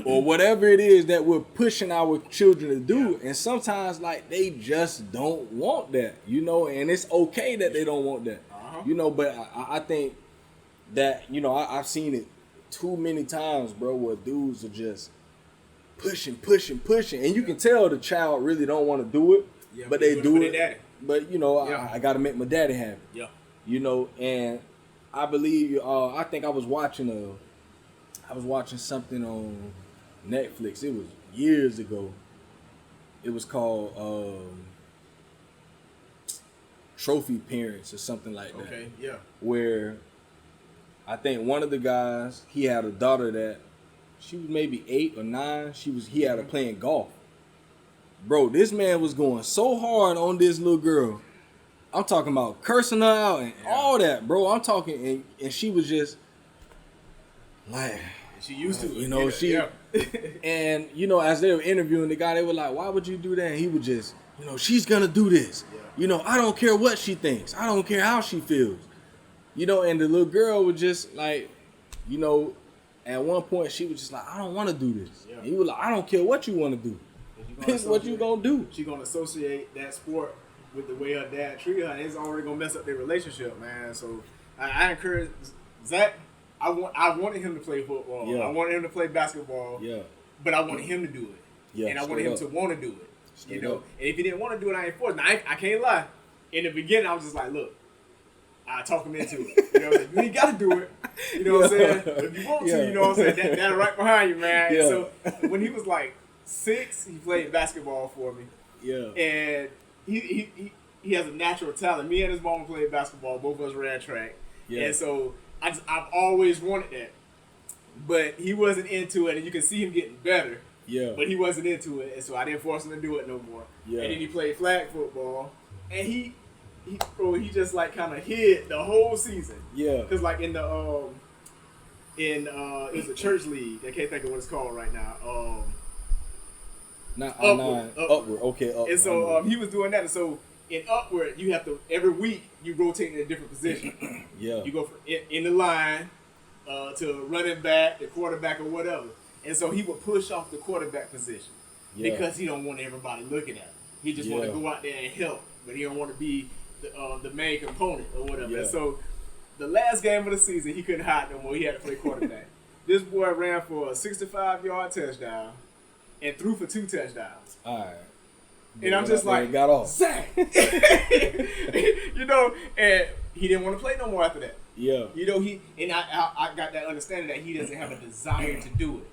Or whatever it is that we're pushing our children to do. And sometimes, like, they just don't want that, you know, and it's okay that they don't want that. You know, but I think that, you know, I've seen it too many times, bro, where dudes are just pushing. And you can tell the child really don't want to do it, but they do it. But, you know, I got to make my daddy happy. Yeah. You know, and I believe, I think I was watching something on Netflix. It was years ago. It was called Trophy Parents or something like that. Okay, yeah. Where I think one of the guys, he had a daughter that she was maybe 8 or 9. He had her playing golf. Bro, this man was going so hard on this little girl. I'm talking about cursing her out and all that, bro. I'm talking, and she was just like, she used to it. You know, and, you know, as they were interviewing the guy, they were like, why would you do that? And he would just, you know, she's going to do this. Yeah. You know, I don't care what she thinks. I don't care how she feels. You know, and the little girl was just like, you know, at one point she was just like, I don't want to do this. Yeah. And he was like, I don't care what you want to do. This is what you going to do. She going to associate that sport with the way her dad treated her. And it's already going to mess up their relationship, man. So I encourage Zach, I wanted him to play football. Yeah. I wanted him to play basketball. Yeah. But I wanted him to do it. Yeah. And I wanted him to want to do it. Straight you know, up. and if he didn't want to do it, I ain't forced. Now, I can't lie. In the beginning, I was just like, look, I talk him into it. You know, you ain't got to do it. You know what I'm saying? But if you want to, you know what I'm saying? That's right behind you, man. Yeah. So when he was like 6, he played basketball for me. Yeah. And he has a natural talent. Me and his mom played basketball. Both of us ran track. Yeah. And so I've always wanted that. But he wasn't into it, and you can see him getting better. Yeah. But he wasn't into it, and so I didn't force him to do it no more. Yeah. And then he played flag football, and he just like kind of hid the whole season. Yeah. Cause like in the it was a church league. I can't think of what it's called right now. Not Upward. upward. Okay, upward. And so he was doing that. And so in Upward, you have to every week you rotate in a different position. Yeah. You go from in the line to running back, the quarterback, or whatever. And so he would push off the quarterback position because he don't want everybody looking at him. He just want to go out there and help, but he don't want to be the main component or whatever. Yeah. And so the last game of the season, he couldn't hide no more. He had to play quarterback. This boy ran for a 65-yard touchdown and threw for 2 touchdowns. All right. And I'm just like, got off. Zach. You know, and he didn't want to play no more after that. Yeah. You know, I got that understanding that he doesn't have a desire to do it.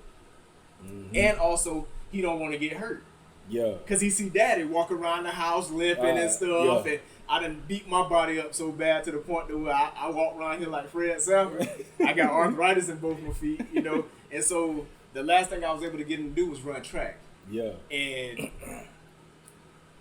Mm-hmm. And also, he don't want to get hurt. Yeah. Because he see daddy walk around the house limping and stuff. Yeah. And I done beat my body up so bad to the point that where I walk around here like Fred Sanford. I got arthritis in both my feet, you know. And so the last thing I was able to get him to do was run track. Yeah. And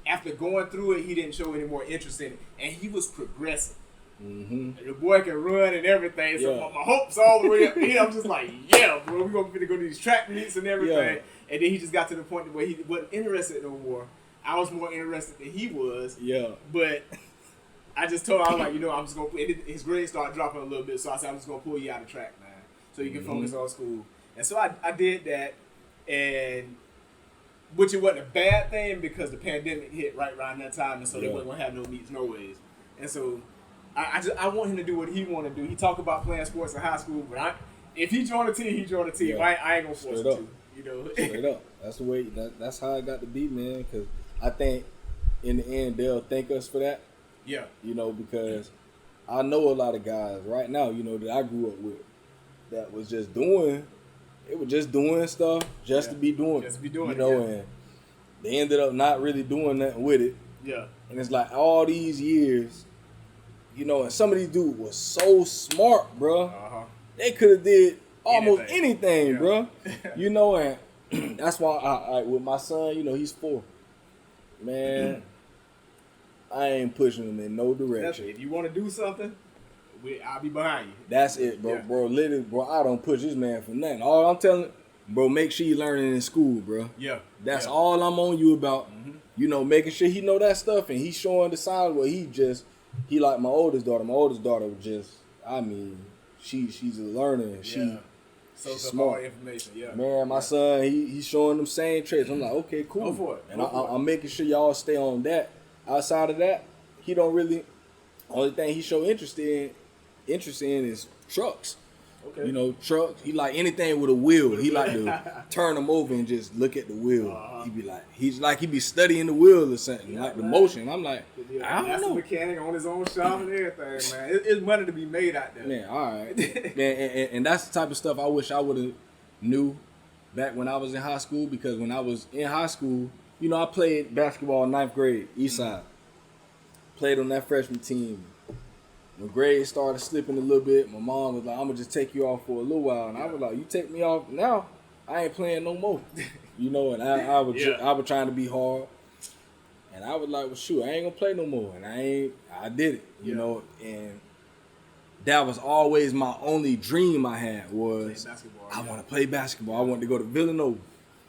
after going through it, he didn't show any more interest in it. And he was progressing. Mm-hmm. The boy can run and everything, so Yeah. my hopes all the way up here. I'm just like, yeah, bro, we're going to go to these track meets and everything. Yeah. And then he just got to the point where he wasn't interested no more. I was more interested than he was. Yeah. But I just told him, I was like, you know, I'm just going to – his grades started dropping a little bit, so I said, I'm just going to pull you out of track, man, so you can focus on school. And so I did that, and which it wasn't a bad thing because the pandemic hit right around that time, and so they wasn't going to have no meets, no ways. And so I want him to do what he want to do. He talk about playing sports in high school, but if he joined a team, he joined a team. Yeah. I ain't going to force him to. You know? Straight up. That's the way. That's how it got to be, man. Because I think in the end they'll thank us for that. Yeah. You know, because I know a lot of guys right now, you know, that I grew up with that was just doing. It was just doing stuff just to be doing. Just to be doing it. You know, it, and they ended up not really doing nothing with it. Yeah. And it's like all these years, you know, and some of these dudes was so smart, bro. Uh-huh. They could have did almost anything, Yeah. bro. You know, and that's why I with my son, you know, he's 4. Man, I ain't pushing him in no direction. If you want to do something, I'll be behind you. That's it, bro. Yeah. Bro, literally, bro, I don't push this man for nothing. All I'm telling, bro, make sure you learning in school, bro. Yeah. That's all I'm on you about. Mm-hmm. You know, making sure he know that stuff, and he's showing the signs where he like my oldest daughter. My oldest daughter was just, I mean, she's a learner. She's smart. Information. Yeah. Man, my son, he's showing them same traits. I'm like, okay, cool. Go for it. And I'm making sure y'all stay on that. Outside of that, he don't really. Only thing he show interest in is trucks. Okay. You know, trucks. He like anything with a wheel. He like to turn them over and just look at the wheel. He be studying the wheel or something, like the motion. I'm like, I don't know. Mechanic on his own shop and everything, man. It's money to be made out there. Man, all right. Man, and that's the type of stuff I wish I would have knew back when I was in high school, because when I was in high school, you know, I played basketball in 9th grade, East Side. Played on that freshman team. When grades started slipping a little bit, my mom was like, I'm going to just take you off for a little while. And I was like, you take me off now, I ain't playing no more. You know, and I was trying to be hard. And I was like, well, shoot, I ain't going to play no more. And I did it, you know. And that was always my only dream I had was I want to play basketball. I wanted to go to Villanova.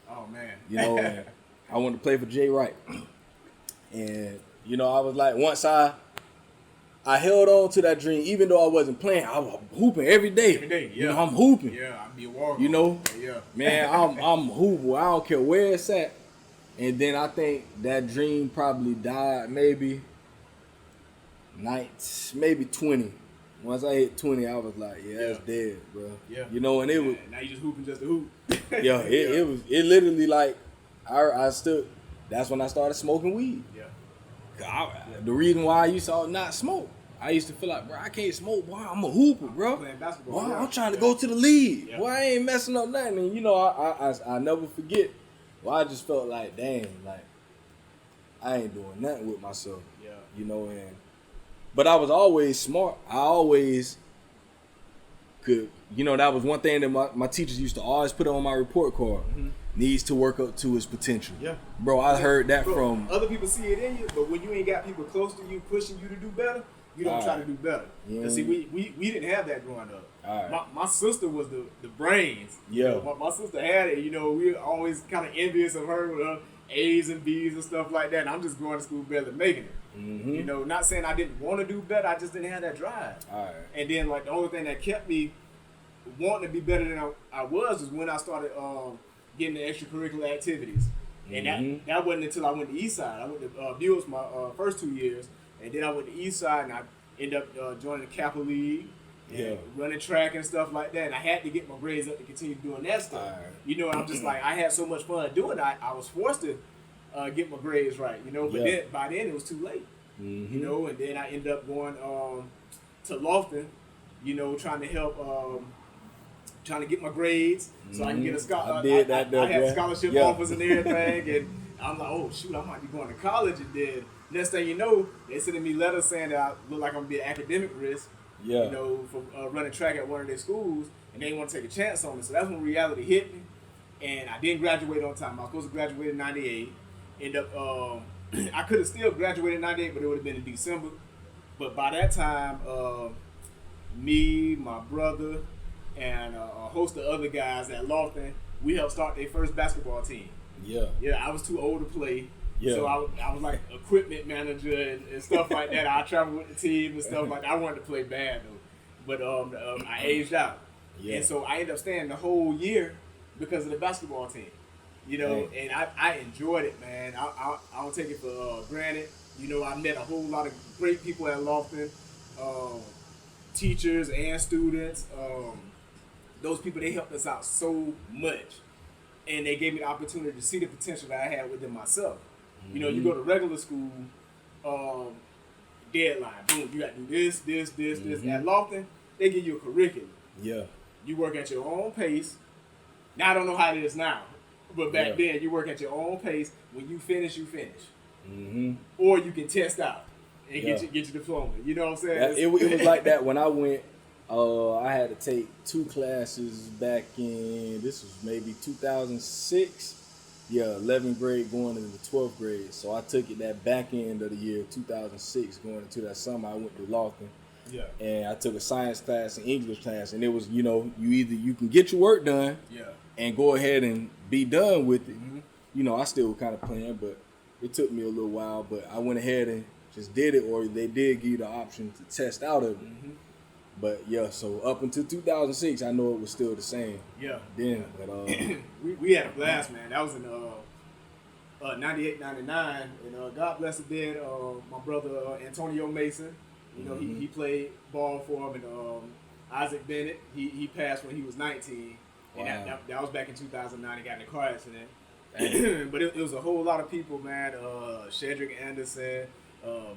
Oh, man. You know, and I wanted to play for Jay Wright. And, you know, I was like, once I held on to that dream, even though I wasn't playing, I was hooping every day. Every day, yeah. You know, I'm hooping. Yeah, I'd be a war. You know? Yeah. Man, I'm hooping. I don't care where it's at. And then I think that dream probably died maybe 20. Once I hit 20, I was like, yeah, that's dead, bro. Yeah. You know, and it was. Now you just hooping just to hoop. Yeah, it literally like I stood. That's when I started smoking weed. Yeah. The reason why I used to not smoke, I used to feel like, bro, I can't smoke. Boy, I'm a hooper, bro. Playing basketball. Boy, I'm trying to go to the league. Yeah. Boy, I ain't messing up nothing. And you know, I never forget. Well, I just felt like, dang, like I ain't doing nothing with myself. Yeah. You know, but I was always smart. I always could, you know, that was one thing that my teachers used to always put on my report card. Mm-hmm. Needs to work up to his potential. Yeah. Bro, I heard that from other people see it in you, but when you ain't got people close to you pushing you to do better, you don't try to do better. Yeah. And see, we didn't have that growing up. Right. My sister was the brains. Yeah. You know, my sister had it. You know, we were always kind of envious of her with her A's and B's and stuff like that. And I'm just going to school barely making it. Mm-hmm. You know, not saying I didn't want to do better. I just didn't have that drive. All right. And then, like, the only thing that kept me wanting to be better than I was when I started getting the extracurricular activities. And that wasn't until I went to Eastside. I went to Buell's my first 2 years. And then I went to Eastside and I ended up joining the Kappa League. And running track and stuff like that. And I had to get my grades up to continue doing that stuff. Right. You know, and I'm just like, I had so much fun doing it. I was forced to get my grades right, you know. But then, by then, it was too late. Mm-hmm. You know, and then I ended up going to Lofton, you know, trying to help, trying to get my grades so I can get a scholarship. I had scholarship offers and everything. And I'm like, oh, shoot, I might be going to college. And then next thing you know, they sending me letters saying that I look like I'm going to be an academic risk. Yeah. You know, for running track at one of their schools, and they didn't want to take a chance on me. So that's when reality hit me, and I didn't graduate on time. I was supposed to graduate in '98. End up, I could have still graduated in '98, but it would have been in December. But by that time, me, my brother, and a host of other guys at Lofton, we helped start their first basketball team. Yeah. Yeah, I was too old to play. Yeah. So I was like equipment manager and stuff like that. I traveled with the team and stuff like that. I wanted to play bad though, but I aged out, and so I ended up staying the whole year because of the basketball team. You know, and I enjoyed it, man. I don't take it for granted. You know, I met a whole lot of great people at Lofton, teachers and students. Those people, they helped us out so much, and they gave me the opportunity to see the potential that I had within myself. You know, you go to regular school, deadline, boom, you got to do this. At Lofton, they give you a curriculum. Yeah. You work at your own pace. Now, I don't know how it is now, but back then, you work at your own pace. When you finish, you finish. Mm-hmm. Or you can test out and get your diploma. You know what I'm saying? It was like that when I went. I had to take 2 classes back in, this was maybe 2006. Yeah, 11th grade going into the 12th grade. So I took it that back end of the year, 2006, going into that summer. I went to Lofton. Yeah. And I took a science class and English class. And it was, you know, you can get your work done and go ahead and be done with it. Mm-hmm. You know, I still kind of playing, but it took me a little while. But I went ahead and just did it, or they did give you the option to test out of it. Mm-hmm. But yeah, so up until 2006, I know it was still the same. Yeah. Then, but we had a blast, man. That was in 98, 99, and God bless the dead. My brother Antonio Mason, you know, he played ball for him, and Isaac Bennett, he passed when he was 19, and that was back in 2009. He got in a car accident. But it was a whole lot of people, man. Shedrick Anderson,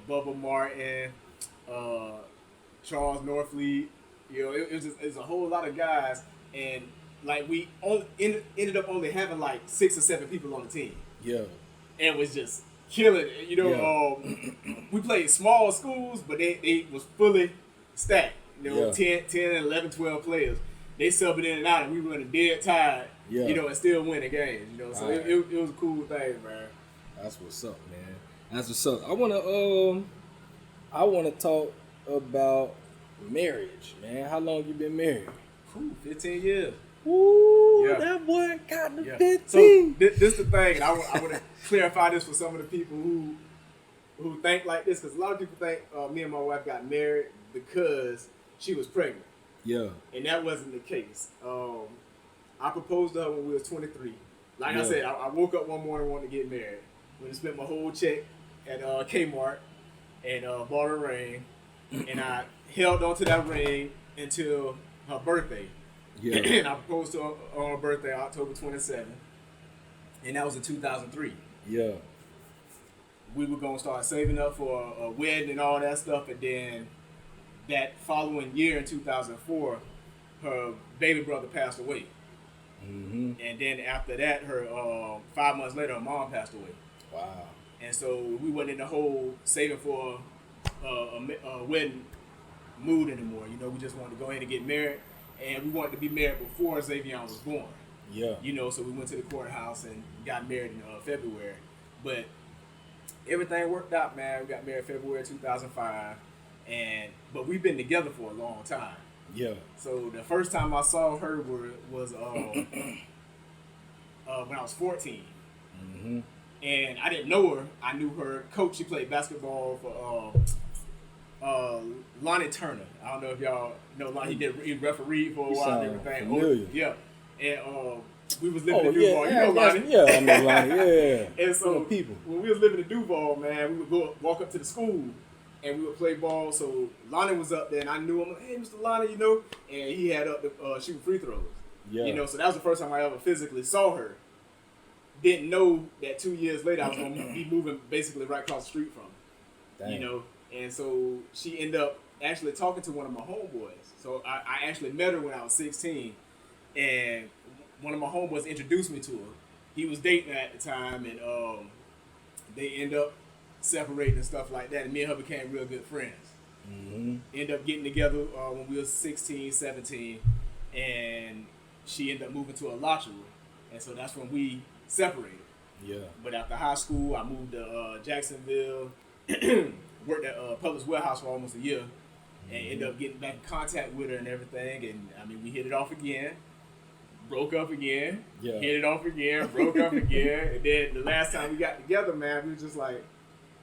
Bubba Martin, Charles Norfleet, you know, it was a whole lot of guys, and like we ended up only having like 6 or 7 people on the team. Yeah, and was just killing it. You know, we played small schools, but they was fully stacked. You know, 10, 11, 12 players. They subbing in and out, and we running dead tired. Yeah. You know, and still winning games. You know, so it was a cool thing, man. That's what's up, man. That's what's up. I wanna talk about marriage, man. How long you been married? 15 years. Ooh, that boy got the 15. So this the thing, and I want to clarify this for some of the people who think like this, because a lot of people think me and my wife got married because she was pregnant. Yeah. And that wasn't the case. I proposed to her when we was 23. Like I said, I woke up one morning wanting to get married. When I spent my whole check at Kmart and bought a ring, and I held on to that ring until her birthday. Yeah. And I proposed to her on her birthday, October 27th. And that was in 2003. Yeah. We were going to start saving up for a wedding and all that stuff. And then that following year in 2004, her baby brother passed away. Mm-hmm. And then after that, her 5 months later, her mom passed away. Wow. And so we wasn't in the whole saving for a wedding mood anymore. You know, we just wanted to go ahead and get married. And we wanted to be married before Xavier was born. Yeah. You know, so we went to the courthouse and got married in February. But everything worked out, man. We got married February 2005. But we've been together for a long time. Yeah. So the first time I saw her was when I was 14. Mm-hmm. And I didn't know her. I knew her coach. She played basketball for Lonnie Turner. I don't know if y'all know Lonnie. He refereed for a while and everything. Familiar. Yeah. And we was living in Duval. Yeah, you know Lonnie? Yeah, I know Lonnie. Yeah. And so people. when we was living in Duval, man, we would walk up to the school and we would play ball. So Lonnie was up there and I knew him. Like, hey, Mr. Lonnie, you know. And he had up the shooting free throws. Yeah. You know, so that was the first time I ever physically saw her. Didn't know that 2 years later I was going to be moving basically right across the street from her. Dang. You know, and so she ended up actually talking to one of my homeboys. So I actually met her when I was 16, and one of my homeboys introduced me to her. He was dating her at the time, and they ended up separating and stuff like that, and me and her became real good friends. Mm-hmm. Ended up getting together when we were 16, 17, and she ended up moving to Alachua, and so that's when we separated. Yeah. But after high school, I moved to Jacksonville, worked at Publix warehouse for almost a year, and ended up getting back in contact with her and everything. And I mean, we hit it off again, broke up again, hit it off again, broke up again. And then the last time we got together, man, we were just like,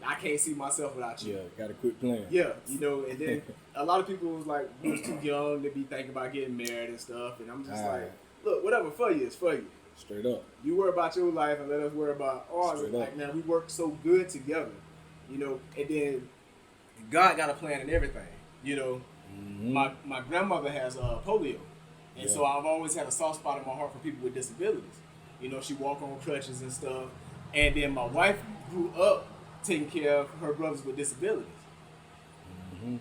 I can't see myself without you. Yeah, gotta quit playing. Yeah, you know, and then a lot of people was like, we was too young to be thinking about getting married and stuff. And I'm just like, look, whatever for you is for you. Straight up. You worry about your life and let us worry about ours. Straight Like, up. man, we work so good together, you know. And then God got a plan and everything, you know. Mm-hmm. My grandmother has polio, and so I've always had a soft spot in my heart for people with disabilities. You know, she walk on crutches and stuff. And then my wife grew up taking care of her brothers with disabilities. Mm-hmm.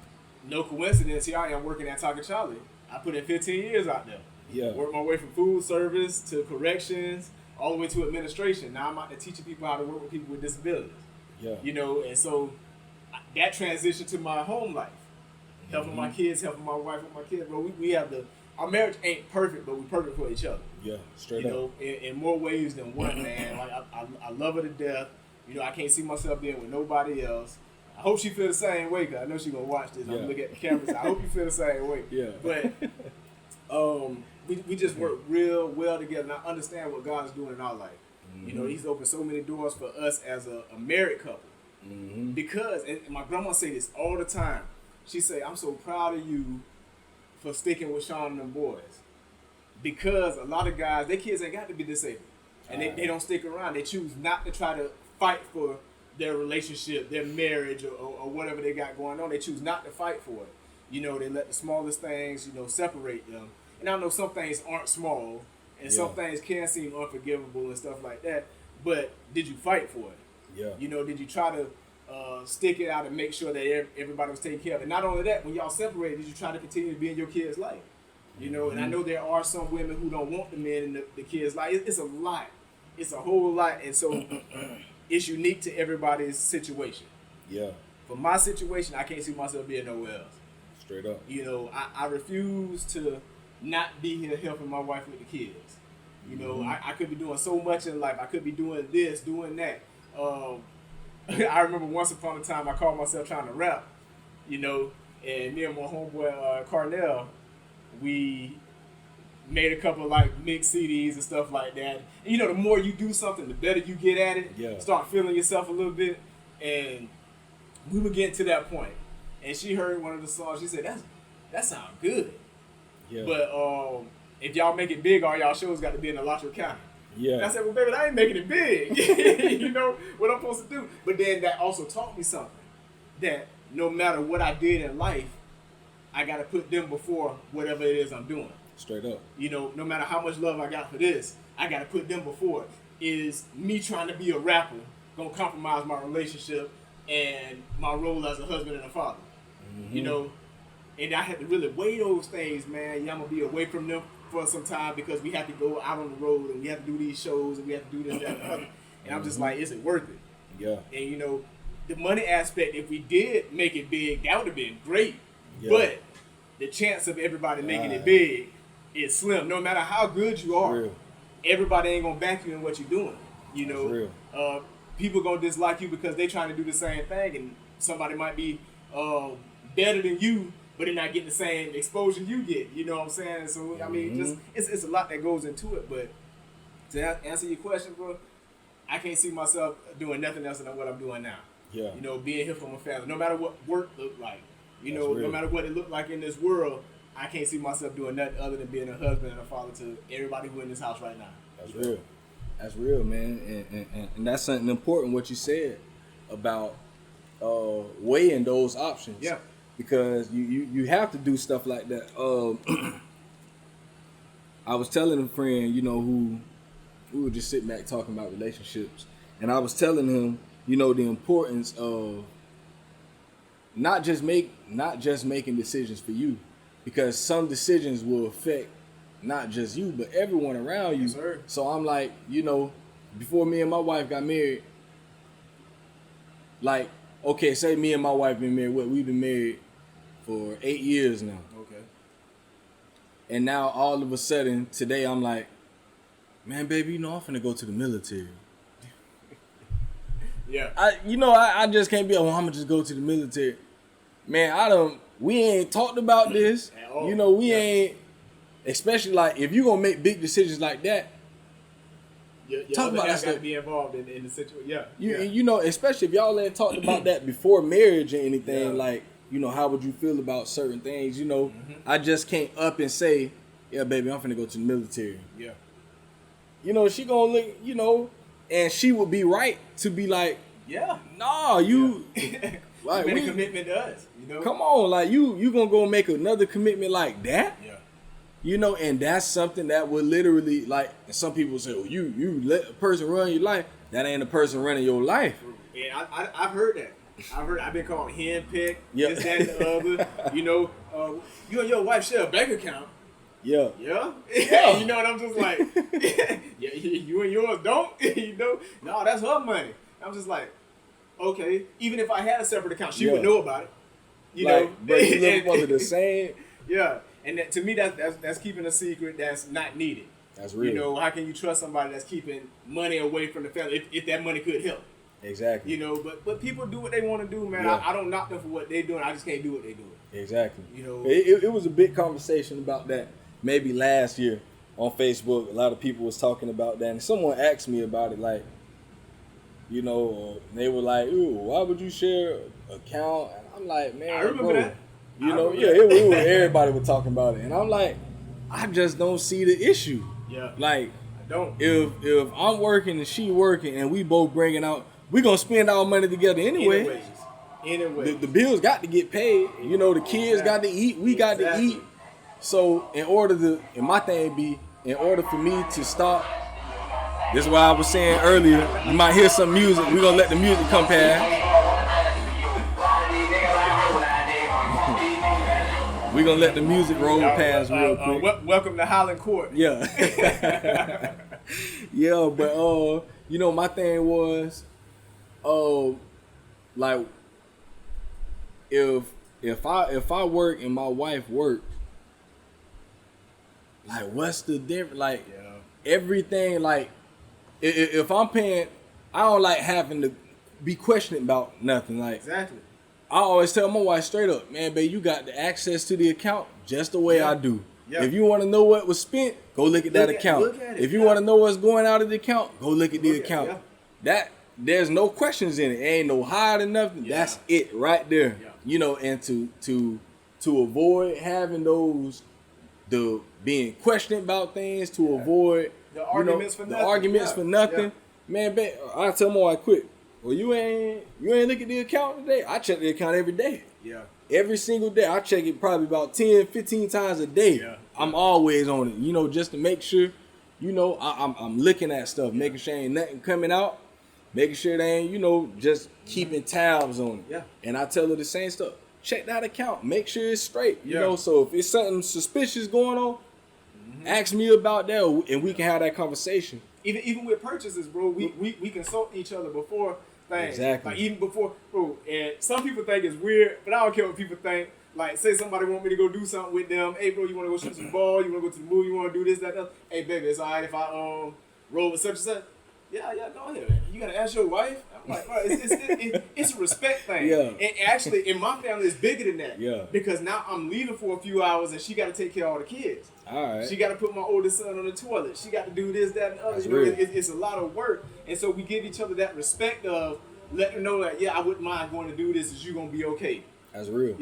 No coincidence, here I am working at Taka Charlie. I put in 15 years out there. Yeah. Worked my way from food service to corrections, all the way to administration. Now I'm out there teaching people how to work with people with disabilities. Yeah. You know, and so that transitioned to my home life. Helping my kids, helping my wife with my kids. Bro, we have our marriage ain't perfect, but we're perfect for each other. Yeah, straight you up. know, in more ways than one, man. Like I love her to death. You know, I can't see myself being with nobody else. I hope she feel the same way, because I know she's going to watch this. I'm going to look at the camera. So I hope you feel the same way. Yeah. But we just work real well together, and I understand what God is doing in our life. Mm-hmm. You know, He's opened so many doors for us as a married couple. Mm-hmm. Because, and my grandma say this all the time. She say, I'm so proud of you for sticking with Sean and them boys. Because a lot of guys, their kids ain't got to be disabled. And they don't stick around. They choose not to try to fight for their relationship, their marriage, or whatever they got going on. They choose not to fight for it. You know, they let the smallest things, you know, separate them. And I know some things aren't small, and some things can seem unforgivable and stuff like that. But did you fight for it? Yeah. You know, did you try to stick it out and make sure that everybody was taken care of? And not only that, when y'all separated, did you try to continue to be in your kids' life? You know, and I know there are some women who don't want the men in the kids' life. It's a lot. It's a whole lot. And so it's unique to everybody's situation. Yeah. For my situation, I can't see myself being nowhere else. Straight up. You know, I refuse to not be here helping my wife with the kids. You know, I could be doing so much in life. I could be doing this, doing that. I remember once upon a time I called myself trying to rap, you know, and me and my homeboy Carnell, we made a couple of like mixed CDs and stuff like that. And you know, the more you do something, the better you get at it. Yeah. Start feeling yourself a little bit. And we were getting to that point. And she heard one of the songs. She said, that sounds good. Yeah. But if y'all make it big, all y'all shows got to be in Alachua County. Yeah. And I said, well, baby, I ain't making it big. You know what I'm supposed to do. But then that also taught me something. That no matter what I did in life, I got to put them before whatever it is I'm doing. Straight up. You know, no matter how much love I got for this, I got to put them before it. Is me trying to be a rapper going to compromise my relationship and my role as a husband and a father? You know, and I had to really weigh those things, man. Yeah, I'm going to be away from them for some time because we have to go out on the road and we have to do these shows and we have to do this, that, and the other. And I'm just like, is it worth it? Yeah. And, you know, the money aspect, if we did make it big, that would have been great. Yeah. But the chance of everybody making it big is slim. No matter how good you are, real. Everybody ain't going to back you in what you're doing. You know, real. People going to dislike you because they trying to do the same thing. And somebody might be better than you, but they're not getting the same exposure you get. You know what I'm saying? So, I mean, just it's a lot that goes into it. But to answer your question, bro, I can't see myself doing nothing else than what I'm doing now. Yeah. You know, being here for my family. No matter what work looked like. You That's know, real. no matter what it looked like in this world, I can't see myself doing nothing other than being a husband and a father to everybody who in this house right now. That's real. That's real, man. And that's something important what you said about weighing those options. Yeah. Because you have to do stuff like that. I was telling a friend, you know, who we were just sitting back talking about relationships, and I was telling him, you know, the importance of not just making decisions for you, because some decisions will affect not just you but everyone around you. Yes, sir. So I'm like, you know, before me and my wife got married, like, okay, say me and my wife been married, we've been married for 8 years now. Okay. And now all of a sudden today I'm like, man, baby, you know, I'm finna go to the military. Yeah. I just can't be like, well, I'm gonna just go to the military. Man, we ain't talked about this. At all. You know, we ain't, especially like if you gonna make big decisions like that. Your Talk other about half that got to stuff. be involved in the situation. Yeah. You know, especially if y'all ain't talked about that before marriage or anything, Yeah. like, you know, how would you feel about certain things? You know, I just can't up and say, yeah, baby, I'm finna go to the military. Yeah. You know, she gonna look, you know, and she would be right to be like, Yeah. nah, you, like, You made a commitment to us. You know. come on, like you gonna go make another commitment like that? Yeah. You know, and that's something that would literally, like, and some people say, well, you let a person run your life. That ain't a person running your life. And I've heard that. I've been called henpecked, Yep. this, that, and the other. You know, you and your wife share a bank account. Yeah. Yeah. Yeah. You know what I'm just like, yeah, you and yours don't. You know, no, that's her money. I'm just like, okay. Even if I had a separate account, she would know about it. You like, know, but you live under the same. Yeah, and to me, that's keeping a secret that's not needed. That's real. You know, how can you trust somebody that's keeping money away from the family if that money could help? Exactly. You know, but people do what they want to do, man. Yeah. I don't knock them for what they're doing. I just can't do what they're doing. Exactly. You know, it was a big conversation about that maybe last year on Facebook. A lot of people was talking about that, and someone asked me about it, like, you know, they were like, ooh, why would you share an account? And I'm like, man, I remember bro, that. You I know, remember yeah, that. it was, everybody was talking about it, and I'm like, I just don't see the issue. Yeah. Like, I don't. if I'm working and she working and we both bringing out, we gonna spend our money together anyway. Anyway. The bills got to get paid. You know, the kids got to eat. We got to eat. So in my thing be, in order for me to stop, this is why I was saying earlier, you might hear some music. We're going to let the music come past. We're going to let the music roll past real quick. Welcome to Highland Court. Yeah. Yeah, but, you know, my thing was, like, if I work and my wife work, like, what's the difference? Like, everything, like, if I'm paying, I don't like having to be questioning about nothing. Like, Exactly. I always tell my wife straight up, man, babe, you got the access to the account just the way I do. Yeah. If you want to know what was spent, go look at that account. Look at it. If you want to know what's going out of the account, go look at the Look at it, account. That there's no questions in it. Ain't no hide or nothing. Yeah. That's it right there. Yeah. You know, and to avoid having those, the being questioned about things, to avoid The arguments for nothing. The arguments Yeah. for nothing. Yeah. Man, babe, I tell my wife quick. Well, you ain't look at the account today. I check the account every day. Yeah. every single day. I check it probably about 10, 15 times a day. Yeah. I'm always on it, just to make sure, I'm looking at stuff, making sure ain't nothing coming out, making sure they ain't, just keeping tabs on it. Yeah. And I tell her the same stuff. Check that account. Make sure it's straight. Yeah. So if it's something suspicious going on, ask me about that, and we can have that conversation. Even with purchases, bro, we consult each other before things. Exactly. Like even before, bro. And some people think it's weird, but I don't care what people think. Like, say somebody want me to go do something with them. Hey, bro, you want to go shoot some ball? You want to go to the movie? You want to do this, that? Hey, baby, it's all right if I roll with such and such. Yeah, go ahead, man. You gotta ask your wife. I'm like, bro, it's a respect thing. Yeah. And actually, in my family, it's bigger than that. Yeah. Because now I'm leaving for a few hours, and she got to take care of all the kids. All right. She got to put my oldest son on the toilet. She got to do this, that, and the other. That's You know, real. it's a lot of work, and so we give each other that respect of letting her know that I wouldn't mind going to do this. Is you gonna be okay? That's real.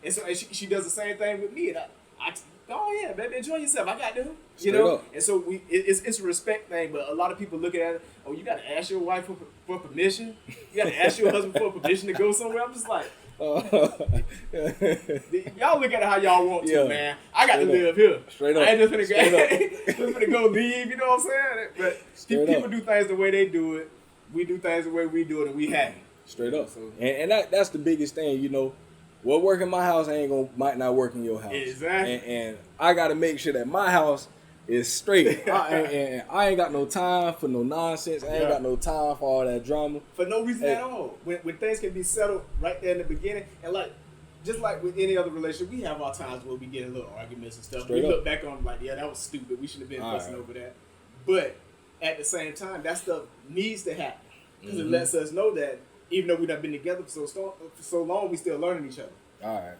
And so and she does the same thing with me. And I oh yeah, baby, enjoy yourself. I got to, Straight up. And so it's a respect thing. But a lot of people look at it. Oh, you got to ask your wife for permission. You got to ask your husband for permission to go somewhere. I'm just like, y'all look at it how y'all want to, man. I got to live here. Straight up. I ain't just finna go leave. You know what I'm saying? But people do things the way they do it. We do things the way we do it, and we happy. Straight up. And that's the biggest thing, What work in my house might not work in your house. Exactly. And I got to make sure that my house is straight. I ain't got no time for no nonsense. I ain't got no time for all that drama. For no reason at all. When things can be settled right there in the beginning, and just like with any other relationship, we have our times where we get in little arguments and stuff. Straight we up. look back on like, yeah, that was stupid. We should have been fussing right. over that. But at the same time, that stuff needs to happen because it lets us know that even though we've not been together for so long, we still learning each other. All right.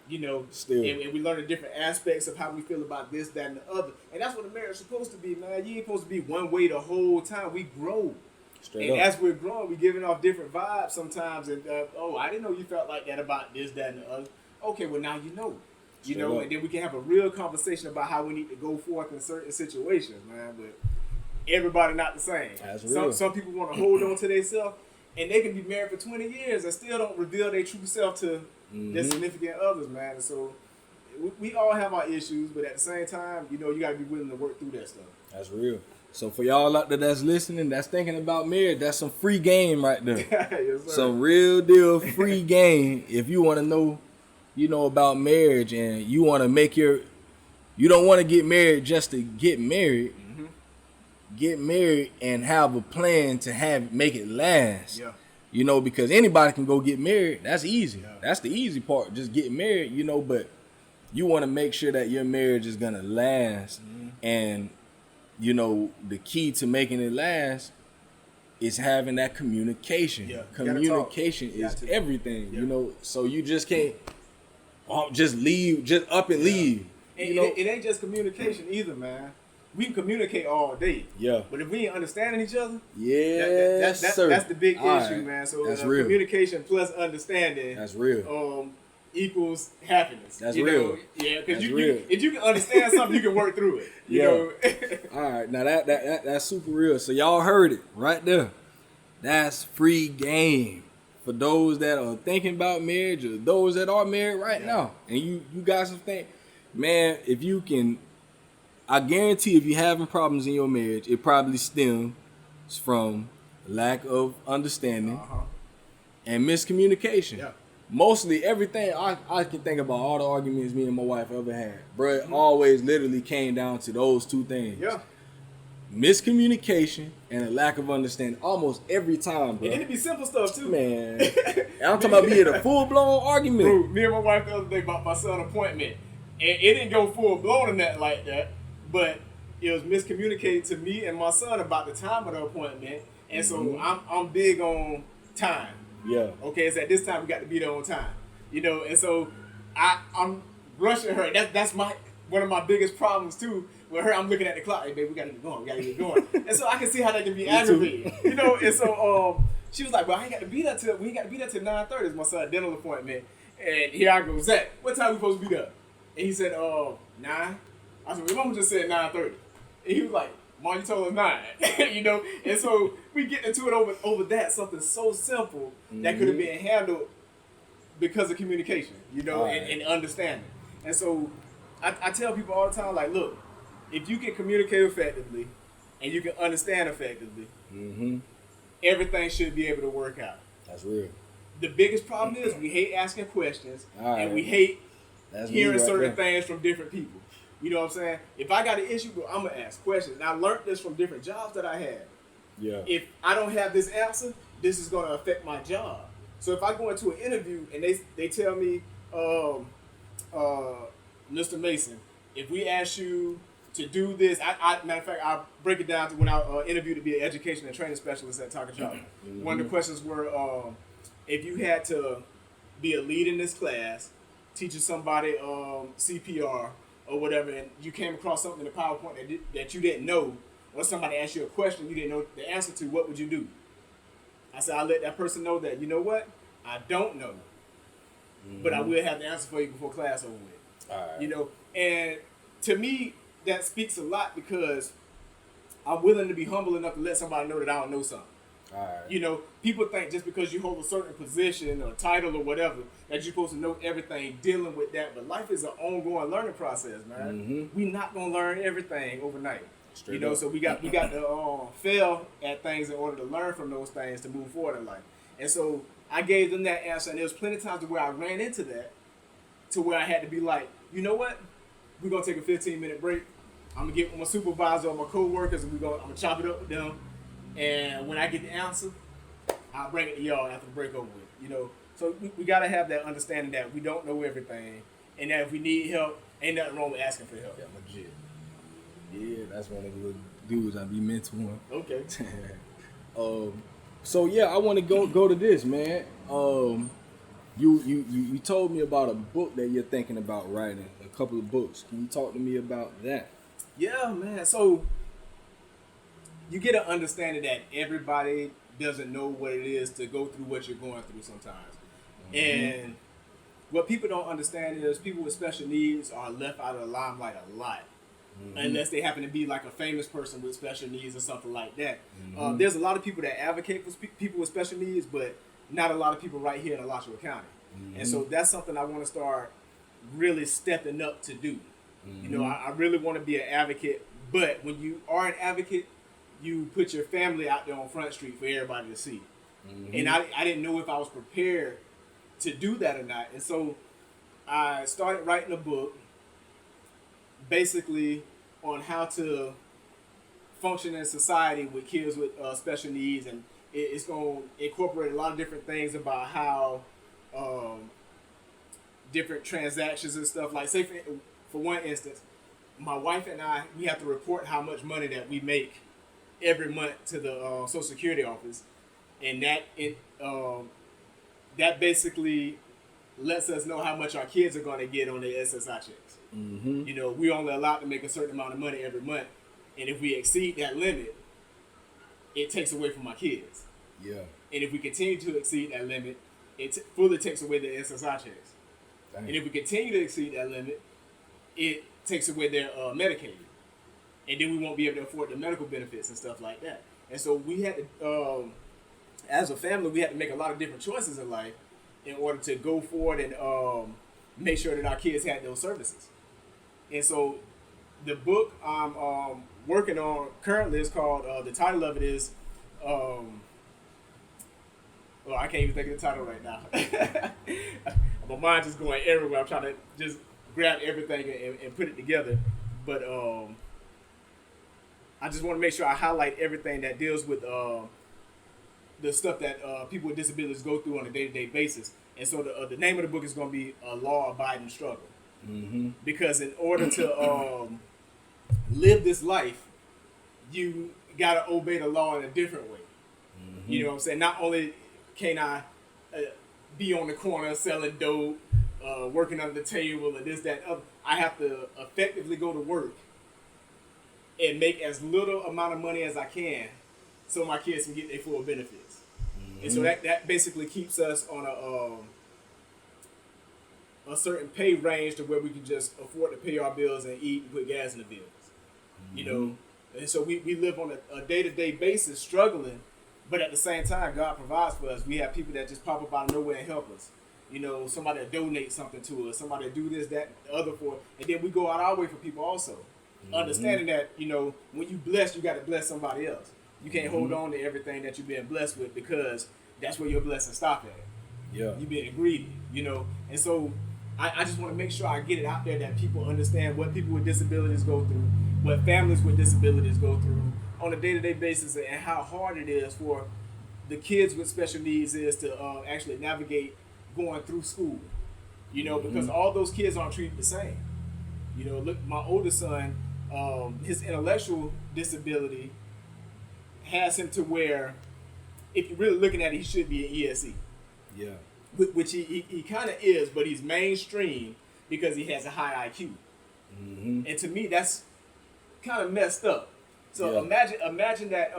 Still. And we learn different aspects of how we feel about this, that, and the other. And that's what a marriage is supposed to be, man. You ain't supposed to be one way the whole time. We grow. Straight and up. as we're growing, we're giving off different vibes sometimes. And, I didn't know you felt like that about this, that, and the other. Okay, well, now you know. Straight And up. then we can have a real conversation about how we need to go forth in certain situations, man. But everybody not the same. That's real. Some people want to hold on to themselves, and they can be married for 20 years and still don't reveal their true self to their significant others, man. And so we all have our issues, but at the same time, you got to be willing to work through that stuff. That's real. So for y'all out there that's listening, that's thinking about marriage, that's some free game right there. Yes, sir. Some real deal free game. If you want to know, about marriage and you want to you don't want to get married just to get married. Get married and have a plan to make it last. Yeah. Because anybody can go get married. That's easy. Yeah. That's the easy part. Just get married, but you want to make sure that your marriage is going to last. And, the key to making it last is having that communication. Yeah. Communication is everything, Yeah. So you just can't just leave, just up and leave. And it ain't just communication either, man. We can communicate all day. Yeah. But if we ain't understanding each other, sir. that's the big All issue, right. man. So That's real. communication plus understanding. That's real. Equals happiness. That's you real. Know? Yeah, because real. if you can understand something, you can work through it. You know. All right, now that's super real. So y'all heard it right there. That's free game for those that are thinking about marriage or those that are married right now. And you got some things, man. If you can, I guarantee if you're having problems in your marriage, it probably stems from lack of understanding and miscommunication. Yeah. Mostly everything I can think about, all the arguments me and my wife ever had, bro, it always literally came down to those two things. Yeah. Miscommunication and a lack of understanding almost every time, bro. And it be simple stuff too. Man. And I'm talking about being a full-blown argument. Bro, me and my wife the other day about my son's appointment. And it didn't go full-blown in that like that, but it was miscommunicated to me and my son about the time of the appointment. And so I'm big on time. Yeah. Okay, it's at this time we got to be there on time. And so I'm rushing her. That's one of my biggest problems too. With her, I'm looking at the clock. Hey, babe, we gotta get going. And so I can see how that can be aggravating. And so she was like, "Well, we ain't got to be there till 9:30. It's my son's dental appointment." And here I go, Zach, what time we supposed to be there? And he said, 9. I said, "Well, Mama just said 9:30." And he was like, "Mom, you told us 9." And so we get into it over that, something so simple that could have been handled because of communication, you know, and understanding. And so I tell people all the time, like, look, if you can communicate effectively and you can understand effectively, everything should be able to work out. That's real. The biggest problem is we hate asking questions and we hate hearing certain things from different people. You know what I'm saying? If I got an issue, I'm going to ask questions. And I learned this from different jobs that I had. Yeah. If I don't have this answer, this is going to affect my job. So if I go into an interview and they tell me, Mr. Mason, if we ask you to do this, matter of fact, I'll break it down to when I interviewed to be an education and training specialist at Taka Chaka. One of the questions were, if you had to be a lead in this class, teaching somebody CPR or whatever, and you came across something in the PowerPoint that you didn't know, or somebody asked you a question you didn't know the answer to, what would you do? I said, I let that person know that, you know what? I don't know. But I will have the answer for you before class over with. All right. You know, and to me, that speaks a lot because I'm willing to be humble enough to let somebody know that I don't know something. All right. You know, people think just because you hold a certain position or title or whatever that you're supposed to know everything dealing with that. But life is an ongoing learning process, man. We're not gonna learn everything overnight. Straight you know, up. so we got to fail at things in order to learn from those things to move forward in life. And so I gave them that answer, and there was plenty of times where I ran into that, to where I had to be like, you know what? We're gonna take a 15-minute break. I'm gonna get with my supervisor or my co-workers, and I'm gonna chop it up with them. And when I get the answer, I'll bring it to y'all after the break over with. You know, so we gotta have that understanding that we don't know everything, and that if we need help, ain't nothing wrong with asking for help. Yeah, legit. Yeah, that's one of the little dudes I be mentoring. Okay. So yeah, I want to go to this, man. You told me about a book that you're thinking about writing, a couple of books. Can you talk to me about that? Yeah, man. So you get an understanding that everybody doesn't know what it is to go through what you're going through sometimes. And what people don't understand is people with special needs are left out of the limelight a lot. Unless they happen to be like a famous person with special needs or something like that. There's a lot of people that advocate for people with special needs, but not a lot of people right here in Alachua County. And so that's something I want to start really stepping up to do. You know, I really want to be an advocate, but when you are an advocate, you put your family out there on Front Street for everybody to see. And I didn't know if I was prepared to do that or not. And so I started writing a book basically on how to function in society with kids with special needs, and it's going to incorporate a lot of different things about how different transactions and stuff, like say for one instance, my wife and I, we have to report how much money that we make every month to the Social Security office, and that basically lets us know how much our kids are going to get on their SSI checks. You know, we're only allowed to make a certain amount of money every month, and if we exceed that limit, it takes away from our kids. Yeah. And if we continue to exceed that limit, it fully takes away their SSI checks. Dang. And if we continue to exceed that limit, it takes away their Medicaid. And then we won't be able to afford the medical benefits and stuff like that. And so we had to, as a family, we had to make a lot of different choices in life in order to go forward and make sure that our kids had those services. And so the book I'm working on currently is called, the title of it is, I can't even think of the title right now. My mind just going everywhere. I'm trying to just grab everything and put it together. But I just want to make sure I highlight everything that deals with the stuff that people with disabilities go through on a day-to-day basis. And so the name of the book is going to be A Law-Abiding Struggle. Because in order to live this life, you got to obey the law in a different way. You know what I'm saying? Not only can I be on the corner selling dope, working under the table, and this, that, and other, I have to effectively go to work and make as little amount of money as I can so my kids can get their full benefits. And so that basically keeps us on a certain pay range to where we can just afford to pay our bills and eat and put gas in the bills. You know, and so we live on a day-to-day basis struggling, but at the same time, God provides for us. We have people that just pop up out of nowhere and help us. You know, somebody to donate something to us, somebody to do this, that, the other for, and then we go out our way for people also. Understanding that, you know, when you bless, you got to bless somebody else. You can't hold on to everything that you've been blessed with because that's where your blessings stop at. Yeah. You being greedy, you know. And so I just want to make sure I get it out there that people understand what people with disabilities go through, what families with disabilities go through on a day-to-day basis, and how hard it is for the kids with special needs is to actually navigate going through school. You know, because all those kids aren't treated the same. You know, look, my oldest son, his intellectual disability has him to where, if you're really looking at it, he should be an ESE. Yeah. Which he kind of is, but he's mainstream because he has a high IQ. And to me, that's kind of messed up. So imagine that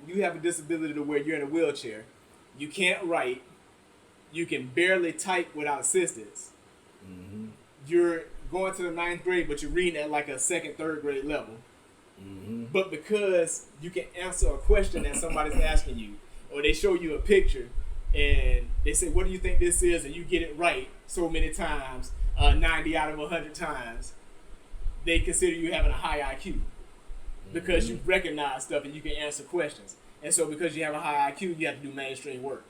you have a disability to where you're in a wheelchair, you can't write, you can barely type without assistance. You're going to the 9th grade, but you're reading at like a 2nd, 3rd grade level. But because you can answer a question that somebody's asking you, or they show you a picture and they say, what do you think this is? And you get it right so many times, 90 out of 100 times, they consider you having a high IQ because you recognize stuff and you can answer questions. And so because you have a high IQ, you have to do mainstream work.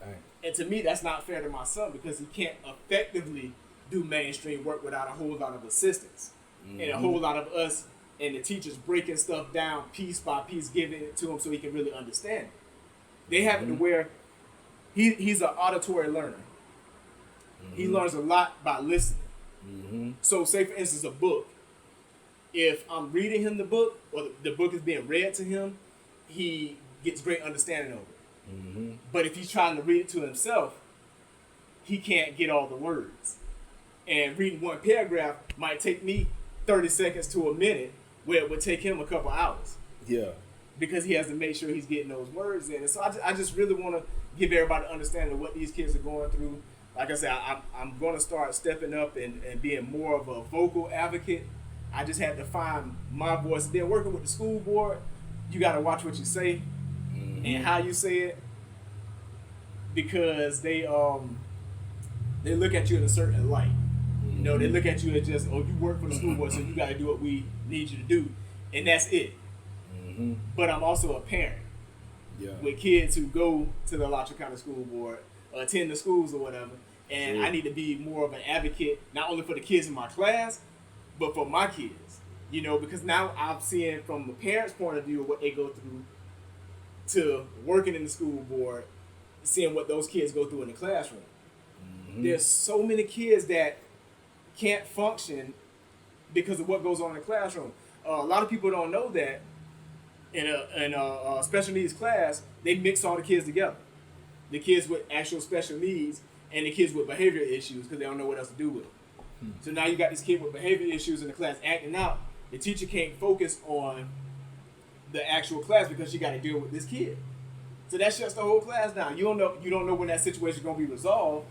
Dang. And to me, that's not fair to my son because he can't effectively do mainstream work without a whole lot of assistance and a whole lot of us and the teachers breaking stuff down piece by piece, giving it to him so he can really understand it. They have it to where he's an auditory learner. He learns a lot by listening. So say, for instance, a book. If I'm reading him the book or the book is being read to him, he gets great understanding of it. But if he's trying to read it to himself, he can't get all the words. And reading one paragraph might take me 30 seconds to a minute, where it would take him a couple hours. Yeah. Because he has to make sure he's getting those words in. And so I just really want to give everybody an understanding of what these kids are going through. Like I said, I'm going to start stepping up and being more of a vocal advocate. I just had to find my voice. Then working with the school board, you got to watch what you say and how you say it, because they look at you in a certain light. You know, they look at you as just, oh, you work for the school board, so you got to do what we need you to do, and that's it. But I'm also a parent with kids who go to the La County School Board, attend the schools or whatever, and I need to be more of an advocate, not only for the kids in my class, but for my kids. You know, because now I'm seeing from the parents' point of view what they go through to working in the school board, seeing what those kids go through in the classroom. There's so many kids that can't function because of what goes on in the classroom. A lot of people don't know that in a special needs class, they mix all the kids together. The kids with actual special needs and the kids with behavior issues because they don't know what else to do with them. So now you got this kid with behavior issues in the class acting out. The teacher can't focus on the actual class because she got to deal with this kid. So that shuts the whole class down. You don't know when that situation is going to be resolved.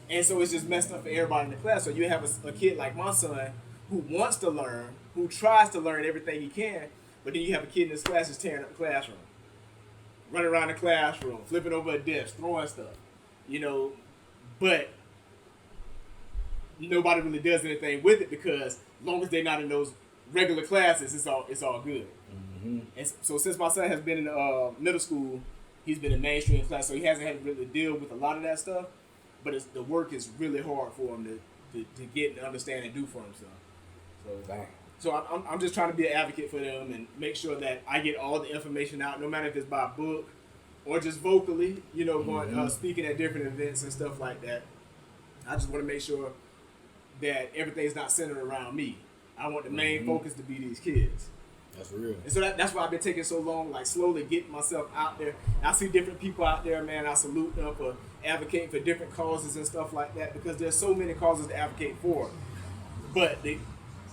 And so it's just messed up for everybody in the class. So you have a kid like my son who wants to learn, who tries to learn everything he can, but then you have a kid in this class that's tearing up the classroom, running around the classroom, flipping over a desk, throwing stuff, you know, but nobody really does anything with it because as long as they're not in those regular classes, it's all good. And so since my son has been in middle school, he's been in mainstream class, so he hasn't had to really deal with a lot of that stuff. But the work is really hard for him to get and understand and do for himself. So I'm just trying to be an advocate for them and make sure that I get all the information out, no matter if it's by book or just vocally, you know, going speaking at different events and stuff like that. I just want to make sure that everything's not centered around me. I want the main focus to be these kids. That's real. And so that's why I've been taking so long, like slowly getting myself out there. I see different people out there, man. I salute them for advocating for different causes and stuff like that because there's so many causes to advocate for. But the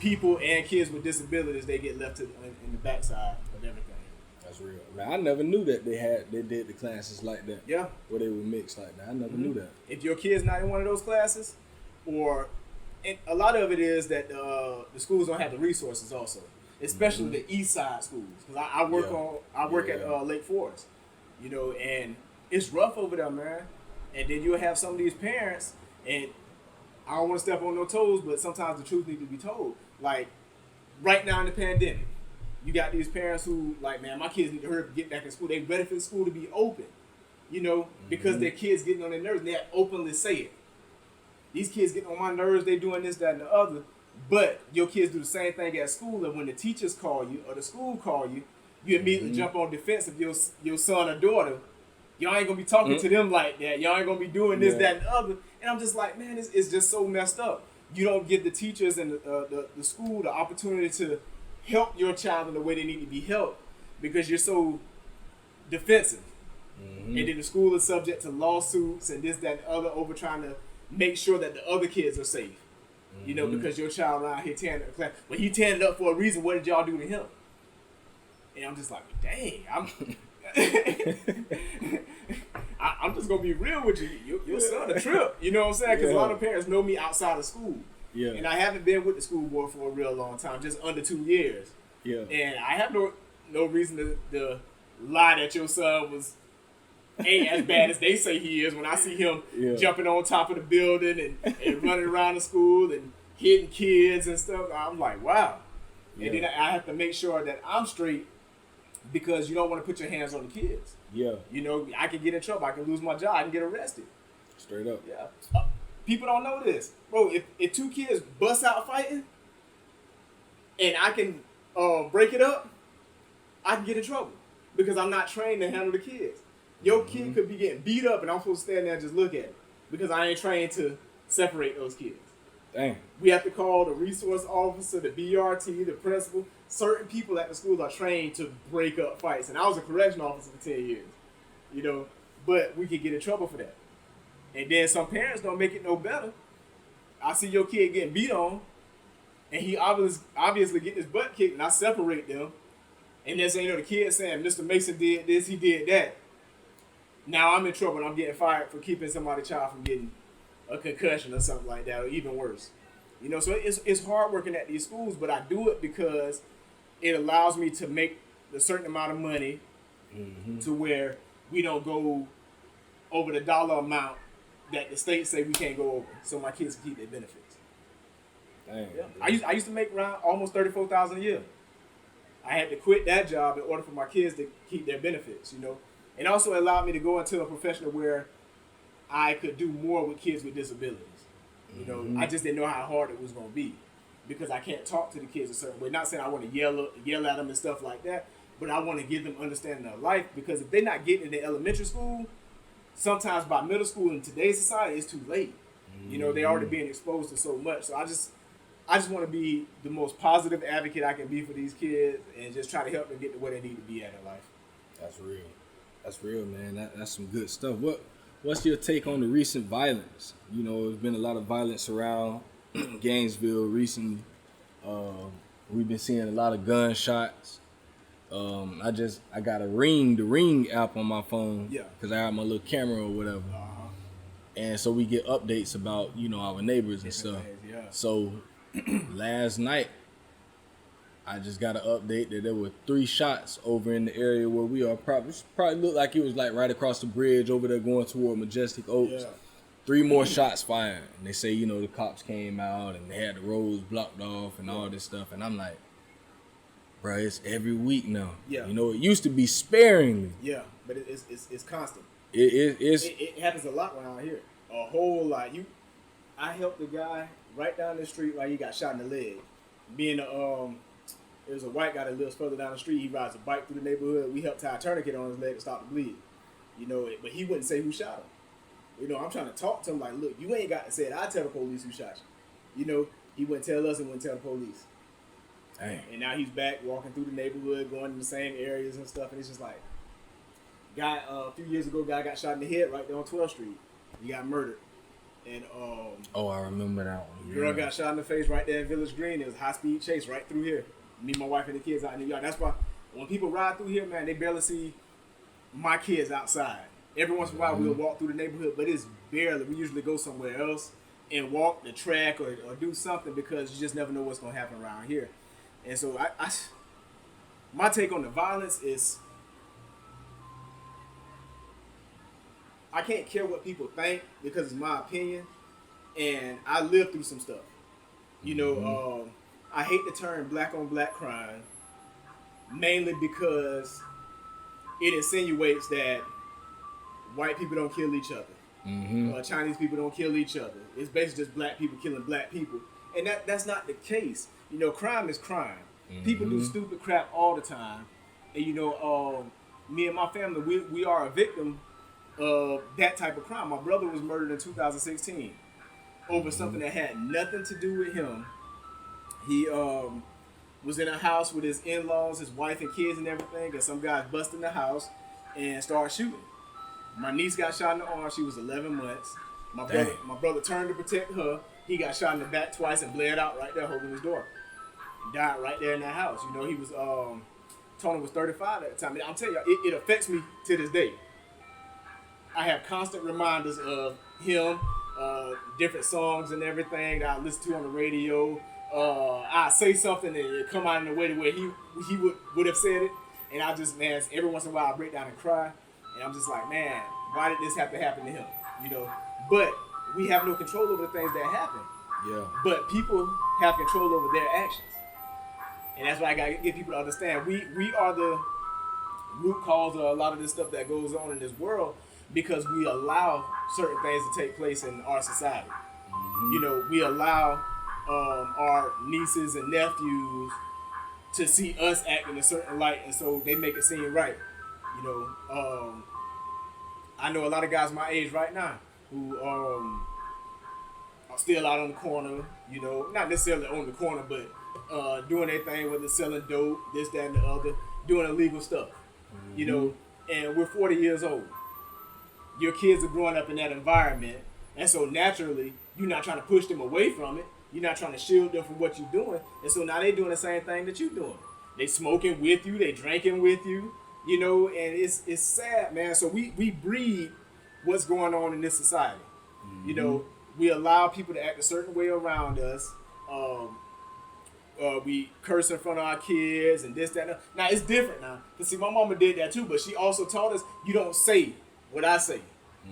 people and kids with disabilities, they get left in the backside of everything. That's real. Man, I never knew that they did the classes like that. Yeah. Where they were mixed like that. I never knew that. If your kid's not in one of those classes, and a lot of it is that the schools don't have the resources also. Especially the east side schools, because I work at Lake Forest, you know, and it's rough over there, man. And then you'll have some of these parents, and I don't want to step on no toes, but sometimes the truth needs to be told. Like, right now in the pandemic, you got these parents who, like, man, my kids need to hurry up and get back in school. They ready for the school to be open, because their kids getting on their nerves, and they openly say it. These kids getting on my nerves, they doing this, that, and the other. But your kids do the same thing at school, and when the teachers call you or the school call you, you immediately jump on defense of your son or daughter. Y'all ain't gonna be talking to them like that. Y'all ain't gonna be doing this, that, and the other. And I'm just like, man, it's just so messed up. You don't give the teachers and the school the opportunity to help your child in the way they need to be helped because you're so defensive. And then the school is subject to lawsuits and this, that, and the other over trying to make sure that the other kids are safe. Because your child around here tearing up the class. But he tearing it up for a reason. What did y'all do to him? And I'm just like, dang, I'm just gonna be real with you. Your son a trip. You know what I'm saying? Because a lot of parents know me outside of school. Yeah. And I haven't been with the school board for a real long time, just under 2 years. Yeah. And I have no reason to lie that your son ain't as bad as they say he is when I see him jumping on top of the building and running around the school and hitting kids and stuff. I'm like, wow. Yeah. And then I have to make sure that I'm straight because you don't want to put your hands on the kids. Yeah. I can get in trouble. I can lose my job. I can get arrested. Straight up. Yeah. People don't know this. Bro, if 2 kids bust out fighting and I can break it up, I can get in trouble because I'm not trained to handle the kids. Your kid could be getting beat up and I'm supposed to stand there and just look at it because I ain't trained to separate those kids. Dang. We have to call the resource officer, the BRT, the principal. Certain people at the school are trained to break up fights. And I was a correction officer for 10 years, but we could get in trouble for that. And then some parents don't make it no better. I see your kid getting beat on and he obviously getting his butt kicked and I separate them. And then the kid saying, Mr. Mason did this, he did that. Now I'm in trouble and I'm getting fired for keeping somebody's child from getting a concussion or something like that, or even worse. So it's hard working at these schools, but I do it because it allows me to make a certain amount of money to where we don't go over the dollar amount that the state say we can't go over, so my kids can keep their benefits. Dang, yeah. I used to make around almost $34,000 a year. I had to quit that job in order for my kids to keep their benefits, And also allowed me to go into a profession where I could do more with kids with disabilities. I just didn't know how hard it was going to be because I can't talk to the kids a certain way. Not saying I want to yell at them and stuff like that, but I want to give them understanding of life because if they're not getting into elementary school, sometimes by middle school in today's society, it's too late. They're already being exposed to so much. So I just want to be the most positive advocate I can be for these kids and just try to help them get to where they need to be at in life. That's real, man. That's some good stuff. What's your take on the recent violence? There's been a lot of violence around Gainesville recently. We've been seeing a lot of gunshots. I got the Ring app on my phone because I have my little camera or whatever. And so we get updates about, our neighbors and stuff. So last night, I just got an update that there were 3 shots over in the area where we are. Probably looked like it was like right across the bridge over there going toward Majestic Oaks. Yeah. 3 more shots fired. And they say, the cops came out and they had the roads blocked off and all this stuff. And I'm like, bro, it's every week now. Yeah. It used to be sparingly. Yeah, but it's constant. It happens a lot around here. A whole lot. I helped the guy right down the street while he got shot in the leg. There's a white guy that lives further down the street. He rides a bike through the neighborhood. We helped tie a tourniquet on his leg to stop the bleed. But he wouldn't say who shot him. I'm trying to talk to him like, look, you ain't got to say it. I tell the police who shot you. He wouldn't tell us and wouldn't tell the police. Dang. And now he's back walking through the neighborhood, going in the same areas and stuff. And it's just like, a few years ago, guy got shot in the head right there on 12th Street. He got murdered. And I remember that one. Girl got shot in the face right there in Village Green. It was a high-speed chase right through here. Me, my wife, and the kids out in the yard. That's why when people ride through here, man, they barely see my kids outside. Every once in a while, we'll walk through the neighborhood, but it's barely. We usually go somewhere else and walk the track or do something because you just never know what's going to happen around here. And so my take on the violence is I can't care what people think because it's my opinion, and I lived through some stuff. You know, I hate the term black on black crime, mainly because it insinuates that white people don't kill each other. Chinese people don't kill each other. It's basically just black people killing black people, and that's not the case. You know, crime is crime. People do stupid crap all the time, and you know, me and my family, we are a victim of that type of crime. My brother was murdered in 2016 over something that had nothing to do with him. He was in a house with his in-laws, his wife and kids and everything, and some guys busted in the house and started shooting. My niece got shot in the arm. She was 11 months. My brother turned to protect her. He got shot in the back twice and bled out right there holding his door. And died right there in that house. You know, he was, Tony was 35 at the time. And I'm telling you, it affects me to this day. I have constant reminders of him, different songs and everything that I listen to on the radio. I say something and it come out in a way to where he would have said it. And I just, man, every once in a while I break down and cry. And I'm just like, man, why did this have to happen to him? You know, but we have no control over the things that happen. Yeah. But people have control over their actions. And that's why I gotta get people to understand. We are the root cause of a lot of this stuff that goes on in this world because we allow certain things to take place in our society. You know, we allow our nieces and nephews to see us act in a certain light, and so they make it seem right. You know, I know a lot of guys my age right now who are still out on the corner, you know, not necessarily on the corner, but doing their thing, whether it's selling dope, this, that, and the other, doing illegal stuff, you know, and we're 40 years old. Your kids are growing up in that environment, and so naturally, you're not trying to push them away from it. You're not trying to shield them from what you're doing, and so now they're doing the same thing that you're doing. They smoking with you, they drinking with you, you know, and it's sad, man. So we breed what's going on in this society. You know, we allow people to act a certain way around us. We curse in front of our kids and this, that, and that. Now, it's different now. Because, see, my mama did that too, but she also taught us, you don't say what I say.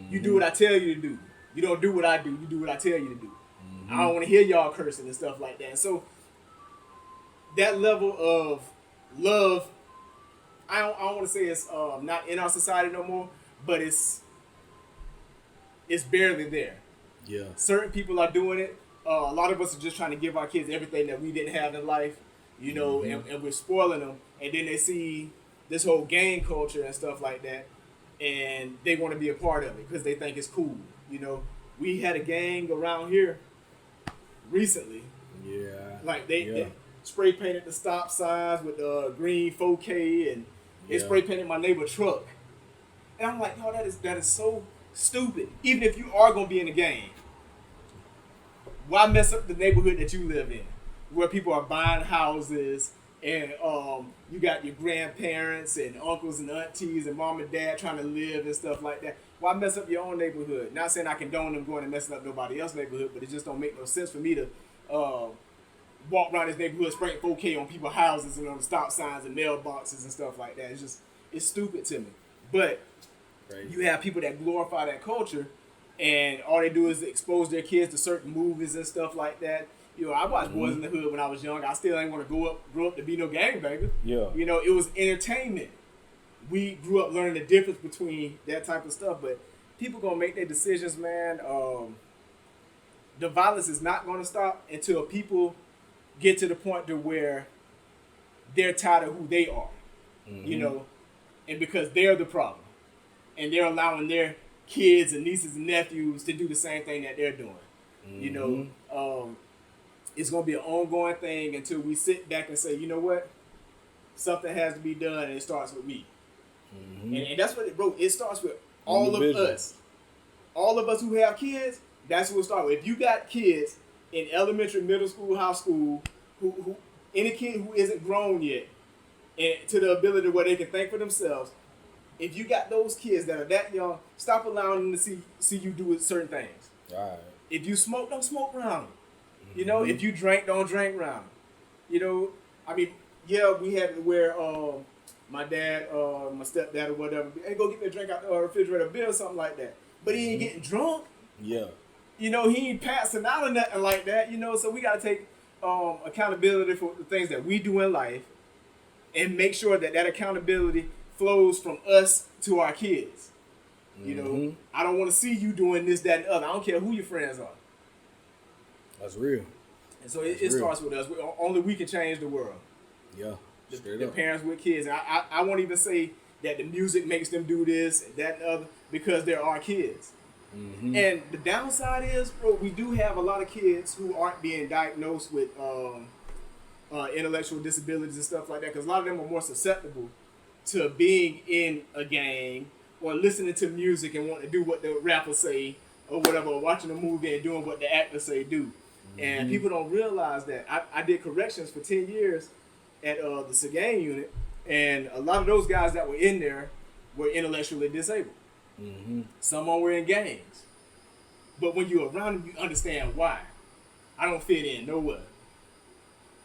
You do what I tell you to do. You don't do what I do. You do what I tell you to do. I don't want to hear y'all cursing and stuff like that. And so, that level of love, I don't want to say it's not in our society no more, but it's barely there. Yeah. Certain people are doing it. A lot of us are just trying to give our kids everything that we didn't have in life, you know, and we're spoiling them. And then they see this whole gang culture and stuff like that, and they want to be a part of it because they think it's cool. You know, we had a gang around here recently. Yeah. Like they spray painted the stop signs with the green 4K, and they spray painted my neighbor's truck. And I'm like, yo, that is so stupid. Even if you are gonna be in the gang, why mess up the neighborhood that you live in, where people are buying houses and you got your grandparents and uncles and aunties and mom and dad trying to live and stuff like that. Why mess up your own neighborhood? Not saying I condone them going and messing up nobody else's neighborhood, but it just don't make no sense for me to walk around this neighborhood spraying 4K on people's houses and on the stop signs and mailboxes and stuff like that. It's stupid to me. But you have people that glorify that culture, and all they do is expose their kids to certain movies and stuff like that. You know, I watched Boys in the Hood when I was young. I still ain't want to grow up to be no gangbanger. Yeah. You know, it was entertainment. We grew up learning the difference between that type of stuff, but people gonna make their decisions, man. The violence is not gonna stop until people get to the point to where they're tired of who they are. You know, and because they're the problem, and they're allowing their kids and nieces and nephews to do the same thing that they're doing. You know, it's going to be an ongoing thing until we sit back and say, you know what? Something has to be done, and it starts with me. And that's what it starts with all of us. All of us who have kids, that's what it starts with. If you got kids in elementary, middle school, high school, who any kid who isn't grown yet, and to the ability where they can think for themselves, if you got those kids that are that young, stop allowing them to see you do certain things. Right. If you smoke, don't smoke around them. You know, if you drink, don't drink around them. You know, I mean, yeah, we had to where my dad, my stepdad or whatever, hey, go get me a drink out the refrigerator, beer or something like that. but he ain't getting drunk. Yeah. You know, he ain't passing out or nothing like that. You know, so we gotta take accountability for the things that we do in life, and make sure that that accountability flows from us to our kids. You know, I don't want to see you doing this, that, and the other. I don't care who your friends are. That's real. And so it starts with us. Only we can change the world. Yeah. The parents with kids. And I won't even say that the music makes them do this, that, and the other, because there are kids. And the downside is, bro, we do have a lot of kids who aren't being diagnosed with intellectual disabilities and stuff like that, because a lot of them are more susceptible to being in a gang or listening to music and wanting to do what the rappers say or whatever, or watching a movie and doing what the actors say do. And people don't realize that. I did corrections for 10 years at the Seguin unit, and a lot of those guys that were in there were intellectually disabled. Some were in gangs. But when you're around them, you understand why. I don't fit in nowhere.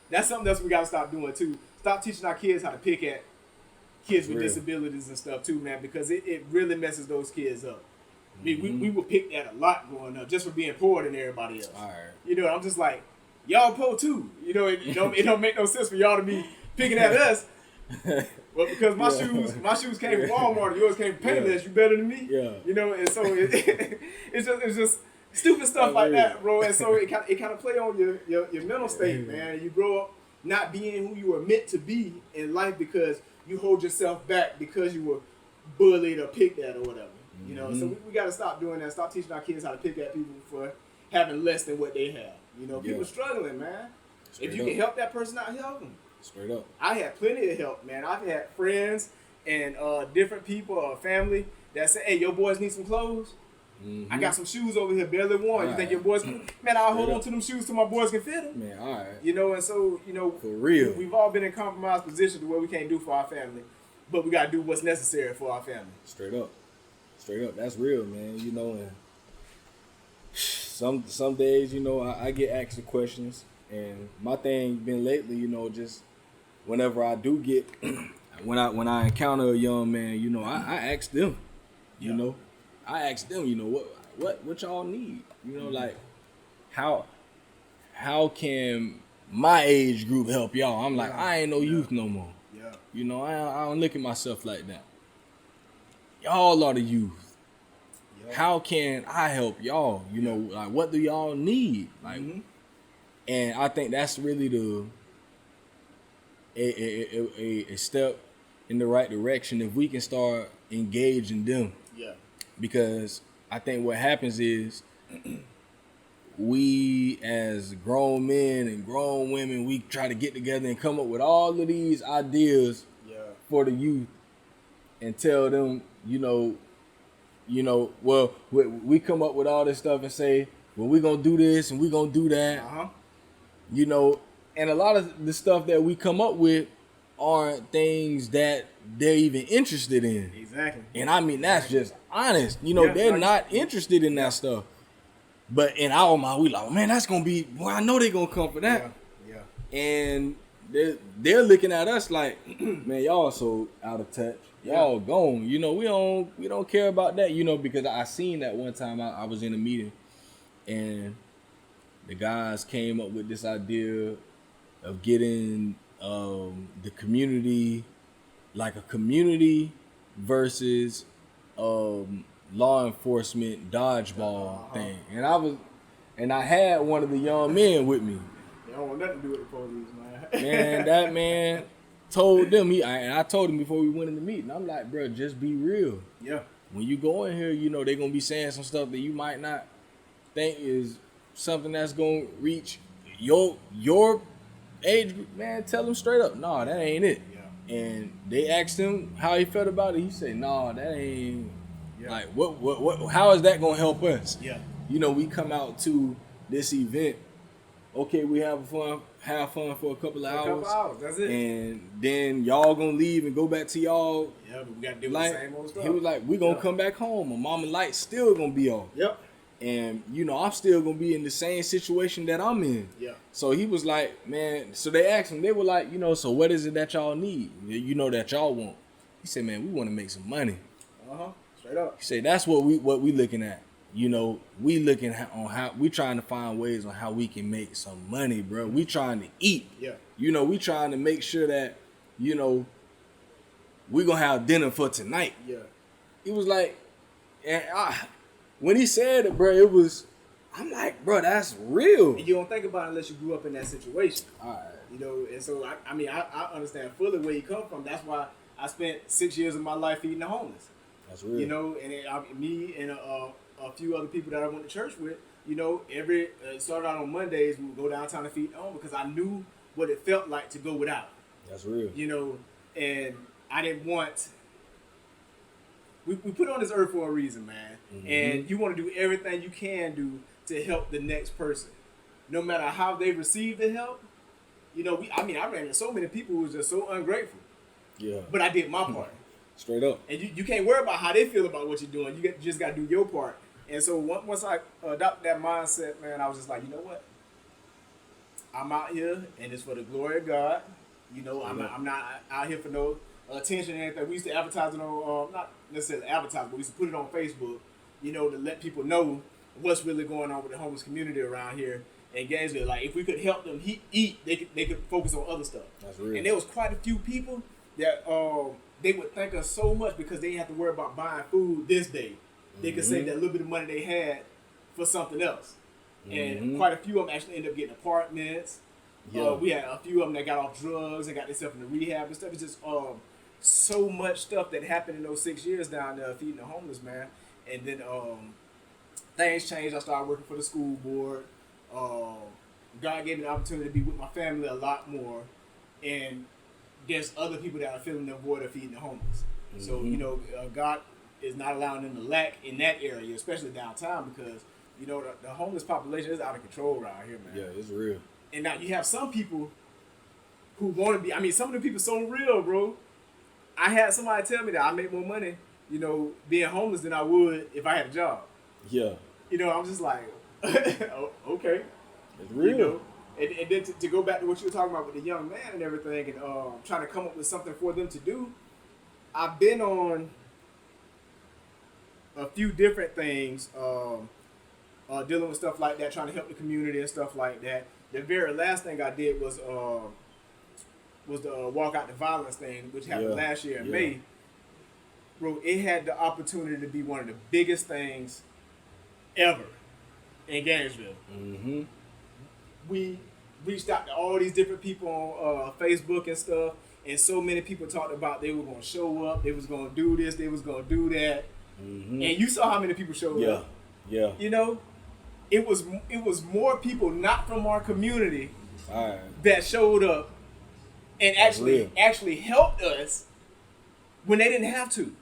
That's something else we got to stop doing too. Stop teaching our kids how to pick at kids with disabilities and stuff too, man, because it really messes those kids up. I mean, we were picked at a lot growing up just for being poorer than everybody else. All right. You know, I'm just like, y'all poor too. You know, it don't make no sense for y'all to be picking at us. Well, because my shoes came from Walmart and yours came from Payless, you better than me. Yeah. You know, and so it's just stupid stuff like that, bro. And so it kind of play on your mental state, man. You grow up not being who you were meant to be in life because you hold yourself back because you were bullied or picked at or whatever. You know, so we got to stop doing that. Stop teaching our kids how to pick at people for having less than what they have. You know, people struggling, man. If you can help that person out, help them. Straight up. I had plenty of help, man. I've had friends and different people or family that say, hey, your boys need some clothes. I got some shoes over here, barely worn. You think your boys can? Man, I'll hold on to them shoes till my boys can fit them. Man, all right. You know, and so, you know, for real, we've all been in compromised positions to where we can't do for our family, but we got to do what's necessary for our family. Straight up. Straight up. That's real, man. You know, and some days, you know, I get asked the questions, and my thing been lately, you know, just whenever I do get, when I encounter a young man, you know, I ask them, you know, I ask them, you know, what y'all need, you know, like how can my age group help y'all? I'm like, I ain't no youth no more. You know, I don't look at myself like that. Y'all are the youth. How can I help y'all? You know, like what do y'all need? Like, and I think that's really a step in the right direction if we can start engaging them. Yeah. Because I think what happens is we as grown men and grown women, we try to get together and come up with all of these ideas for the youth and tell them, you know, well, we come up with all this stuff and say, well, we're going to do this and we're going to do that. You know, and a lot of the stuff that we come up with aren't things that they're even interested in. Exactly. And I mean, that's just honest. You know, they're not interested in that stuff. But in our mind, we like, man, that's going to be, well, I know they're going to come for that. Yeah. And they're looking at us like, man, y'all so out of touch. Y'all gone. You know, we don't care about that, you know, because I seen that one time I was in a meeting and the guys came up with this idea of getting the community, like a community versus law enforcement dodgeball thing. And I had one of the young men with me. They don't want nothing to do with the police, man. Man, that man told them, I told him before we went in the meeting, I'm like, bro, just be real. Yeah. When you go in here, you know, they're going to be saying some stuff that you might not think is something that's going to reach your age group. Man, tell them straight up, nah, that ain't it. Yeah. And they asked him how he felt about it. He said, nah, that ain't, like, what, how is that going to help us? Yeah. You know, we come out to this event, okay, we have fun for a couple of hours. That's it. And then y'all gonna leave and go back to y'all. Yeah, but we gotta do the same old stuff. He was like, we gonna come back home. My mama light still gonna be off. Yep. And you know, I'm still gonna be in the same situation that I'm in. Yeah. So he was like, man, so they asked him, they were like, you know, so what is it that y'all need? You know, that y'all want. He said, man, we wanna make some money. Straight up. He said that's what we looking at. You know, we looking on how we trying to find ways on how we can make some money, bro. We trying to eat. Yeah. You know, we trying to make sure that, you know, we gonna have dinner for tonight. Yeah. He was like, and when he said it, bro, it was. I'm like, bro, that's real. And you don't think about it unless you grew up in that situation. All right. You know, and so I mean, I understand fully where you come from. That's why I spent 6 years of my life feeding the homeless. That's real. You know, and me and a few other people that I went to church with. You know, it started out on Mondays. We would go downtown to feed the homeless because I knew what it felt like to go without. That's real. You know, and I didn't want. We put on this earth for a reason, man. Mm-hmm. And you want to do everything you can do to help the next person, no matter how they receive the help. You know, I ran into so many people who was just so ungrateful. Yeah. But I did my part. Straight up. And you can't worry about how they feel about what you're doing. You just got to do your part. And so once I adopted that mindset, man, I was just like, you know what? I'm out here, and it's for the glory of God. You know, I'm not out here for no attention or anything. We used to advertise it on, not necessarily advertise, but we used to put it on Facebook, you know, to let people know what's really going on with the homeless community around here in Gainesville. Like, if we could help them eat, they could focus on other stuff. That's real. And there was quite a few people that they would thank us so much because they didn't have to worry about buying food this day. They could save that little bit of money they had for something else. And quite a few of them actually ended up getting apartments. Yeah. We had a few of them that got off drugs and got themselves into rehab and stuff. It's just so much stuff that happened in those 6 years down there feeding the homeless, man. And then things changed. I started working for the school board. God gave me the opportunity to be with my family a lot more. And there's other people that are filling the void of feeding the homeless. So, you know, God is not allowing them to lack in that area, especially downtown, because, you know, the homeless population is out of control around here, man. Yeah, it's real. And now you have some people who want to be, some of the people so real, bro. I had somebody tell me that I make more money, you know, being homeless than I would if I had a job. Yeah. You know, I'm just like, oh, okay. It's real. You know? And then to go back to what you were talking about with the young man and everything and trying to come up with something for them to do, I've been on a few different things dealing with stuff like that, trying to help the community and stuff like that. The very last thing I did was the walk out the violence thing, which happened last year in May. Bro, it had the opportunity to be one of the biggest things ever in Gainesville. Mm-hmm. We reached out to all these different people on Facebook and stuff, and so many people talked about they were going to show up, they was going to do this, they was going to do that. Mm-hmm. And you saw how many people showed up. Yeah. You know, it was more people not from our community that showed up and actually helped us when they didn't have to.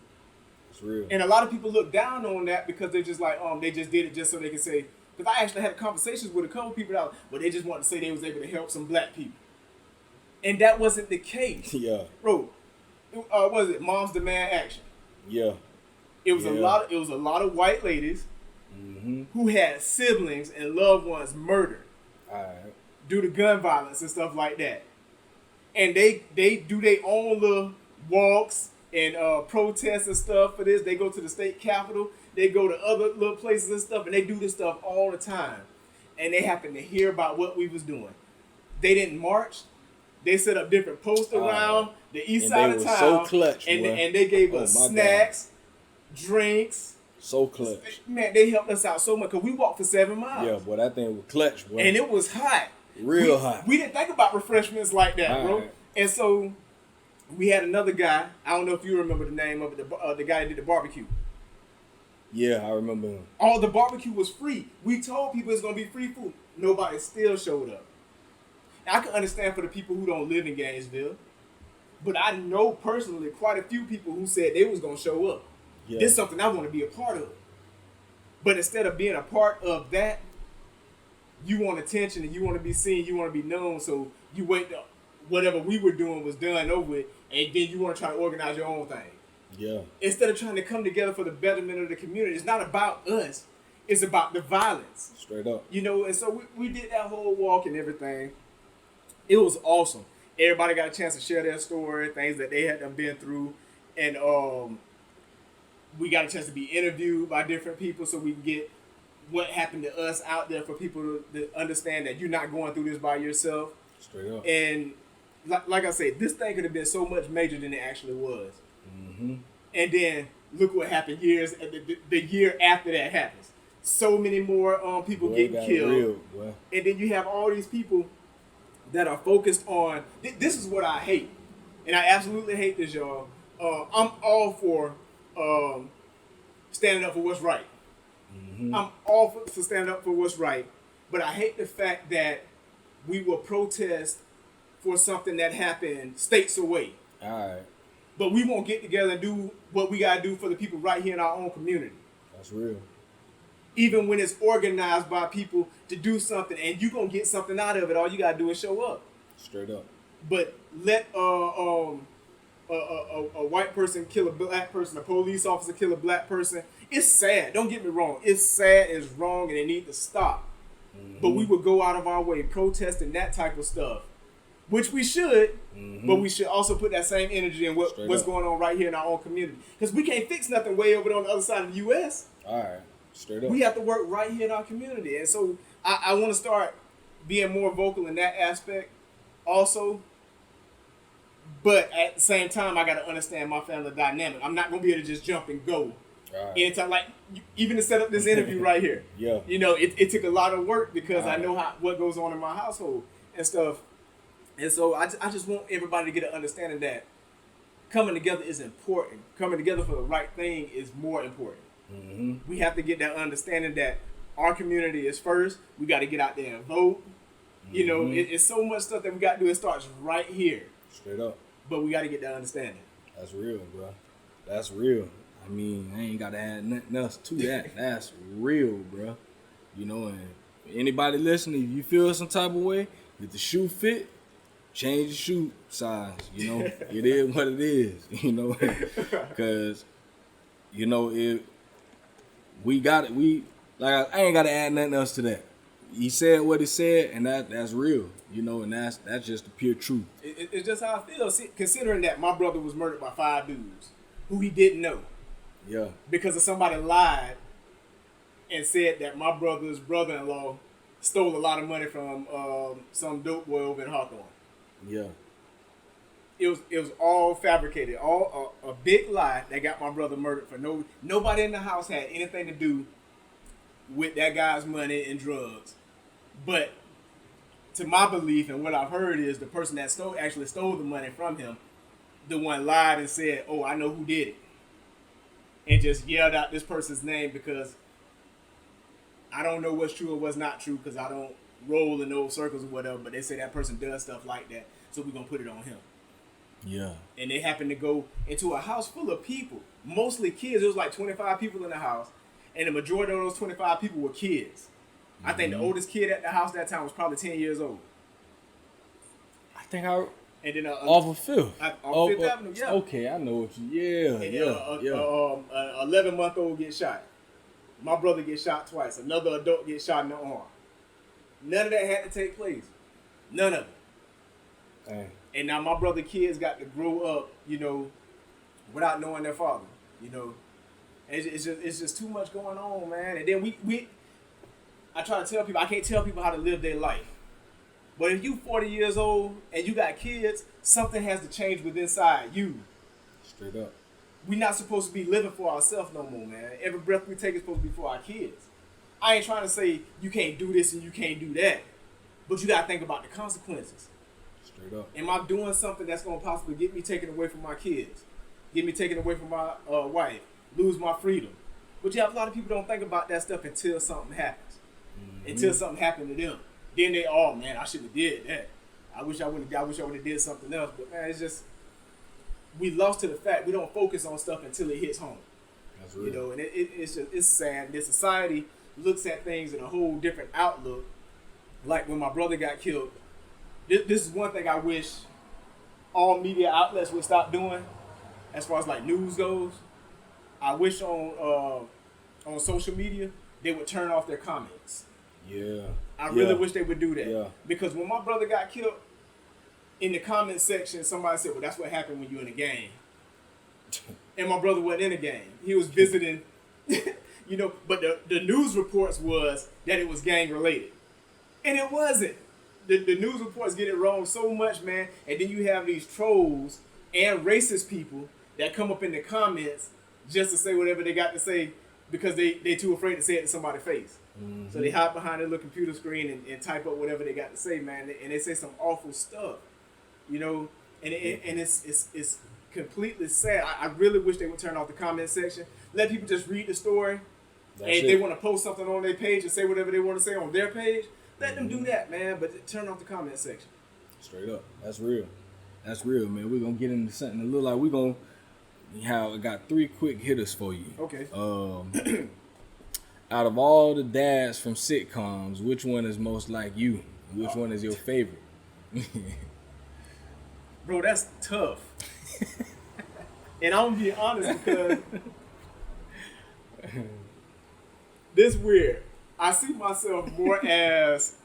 It's real. And a lot of people look down on that because they're just like, they just did it just so they can say, because I actually had conversations with a couple people that, but they just wanted to say they was able to help some black people. And that wasn't the case. Yeah. Bro, what was it? Moms Demand Action. Yeah. It was a lot of white ladies who had siblings and loved ones murdered due to gun violence and stuff like that. And they do their own little walks and protests and stuff for this. They go to the state capitol. They go to other little places and stuff, and they do this stuff all the time. And they happen to hear about what we was doing. They didn't march. They set up different posts around the east side of town. So clutch, and they gave us snacks, drinks. So clutch. Man, they helped us out so much because we walked for 7 miles. Yeah, boy, that thing was clutch, boy. And it was hot. Real hot. We didn't think about refreshments like that, bro. Right. And so we had another guy. I don't know if you remember the name of it. The guy that did the barbecue. Yeah, I remember him. All the barbecue was free. We told people it's going to be free food. Nobody still showed up. Now, I can understand for the people who don't live in Gainesville, but I know personally quite a few people who said they was going to show up. Yeah. This is something I want to be a part of. But instead of being a part of that, you want attention and you want to be seen, you want to be known, so you wait till whatever we were doing was done over with, and then you want to try to organize your own thing. Yeah. Instead of trying to come together for the betterment of the community, it's not about us. It's about the violence. Straight up. You know, and so we did that whole walk and everything. It was awesome. Everybody got a chance to share their story, things that they had been through. And we got a chance to be interviewed by different people so we can get what happened to us out there for people to understand that you're not going through this by yourself. Straight up. And like I said, this thing could have been so much major than it actually was. Mm-hmm. And then look what happened the year after that happens. So many more people getting killed. Real, and then you have all these people that are focused on, this is what I hate. And I absolutely hate this, y'all. I'm all for standing up for what's right. Mm-hmm. I'm all for standing up for what's right. But I hate the fact that we will protest for something that happened states away. All right. But we won't get together and do what we got to do for the people right here in our own community. That's real. Even when it's organized by people to do something and you're going to get something out of it, all you got to do is show up. Straight up. But let a white person kill a black person, a police officer kill a black person. It's sad. Don't get me wrong. It's sad, it's wrong, and it needs to stop. Mm-hmm. But we would go out of our way protesting that type of stuff, which we should, but we should also put that same energy in what's going on right here in our own community. Because we can't fix nothing way over there on the other side of the U.S. All right. Straight up. We have to work right here in our community. And so I want to start being more vocal in that aspect also. But at the same time, I got to understand my family dynamic. I'm not going to be able to just jump and go. Right. Anytime, like, even to set up this interview right here. Yeah. You know, it took a lot of work because I know what goes on in my household and stuff. And so I just want everybody to get an understanding that coming together is important. Coming together for the right thing is more important. Mm-hmm. We have to get that understanding that our community is first. We got to get out there and vote. Mm-hmm. You know, it's so much stuff that we got to do. It starts right here. Straight up. But we got to get that understanding. That's real, bro. That's real. I mean, I ain't got to add nothing else to that. That's real, bro. You know, and anybody listening, if you feel some type of way, if the shoe fit, change the shoe size. You know, it is what it is. You know, because you know if we got it, I ain't got to add nothing else to that. He said what he said, and that's real. You know, and that's just the pure truth. It's just how I feel. See, considering that my brother was murdered by 5 dudes who he didn't know. Yeah. Because of somebody lied and said that my brother's brother-in-law stole a lot of money from some dope boy over in Hawthorne. Yeah. It was all fabricated, all a big lie that got my brother murdered for nobody in the house had anything to do with that guy's money and drugs. But to my belief and what I've heard is the person that actually stole the money from him, the one lied and said, "Oh, I know who did it," and just yelled out this person's name because I don't know what's true or what's not true because I don't roll in those circles or whatever. But they say that person does stuff like that, so we're gonna put it on him. Yeah. And they happened to go into a house full of people, mostly kids. There was like 25 people in the house, and the majority of those 25 people were kids. I think the oldest kid at the house that time was probably 10 years old. I think and then off of Fifth. Off Fifth Avenue, yeah. Okay, I know what you. Yeah, and yeah. 11-month-old gets shot. My brother gets shot twice. Another adult gets shot in the arm. None of that had to take place. None of it. Dang. And now my brother kids got to grow up, you know, without knowing their father. You know, it's just too much going on, man. And then I try to tell people, I can't tell people how to live their life. But if you 40 years old and you got kids, something has to change within inside you. Straight up. We're not supposed to be living for ourselves no more, man. Every breath we take is supposed to be for our kids. I ain't trying to say you can't do this and you can't do that. But you got to think about the consequences. Straight up. Am I doing something that's going to possibly get me taken away from my kids? Get me taken away from my wife? Lose my freedom? But yeah, a lot of people don't think about that stuff until something happens. Mm-hmm. Until something happened to them. Then they, oh man, I should have did that. I wish I would have did something else. But man, it's just, we lost to the fact we don't focus on stuff until it hits home. That's real. You know, and it's sad. This society looks at things in a whole different outlook. Like when my brother got killed, this is one thing I wish all media outlets would stop doing, as far as like news goes. I wish on social media they would turn off their comments. Yeah. I really wish they would do that. Yeah. Because when my brother got killed, in the comment section, somebody said, "Well, that's what happened when you're in a game." and my brother wasn't in the game. He was visiting, you know. But the news reports was that it was gang related, and it wasn't. The news reports get it wrong so much, man. And then you have these trolls and racist people that come up in the comments just to say whatever they got to say because they too afraid to say it to somebody's face. Mm-hmm. So they hide behind their little computer screen and type up whatever they got to say, man. And they say some awful stuff, you know. And it's completely sad. I really wish they would turn off the comment section. Let people just read the story. And if they want to post something on their page and say whatever they want to say on their page, let them do that, man. But turn off the comment section. Straight up. That's real. That's real, man. We're going to get into something a little like we're going to have got 3 quick hitters for you. Okay. Out of all the dads from sitcoms, which one is most like you? Which one is your favorite? Bro, that's tough. And I'm going to be honest because this weird. I see myself more as,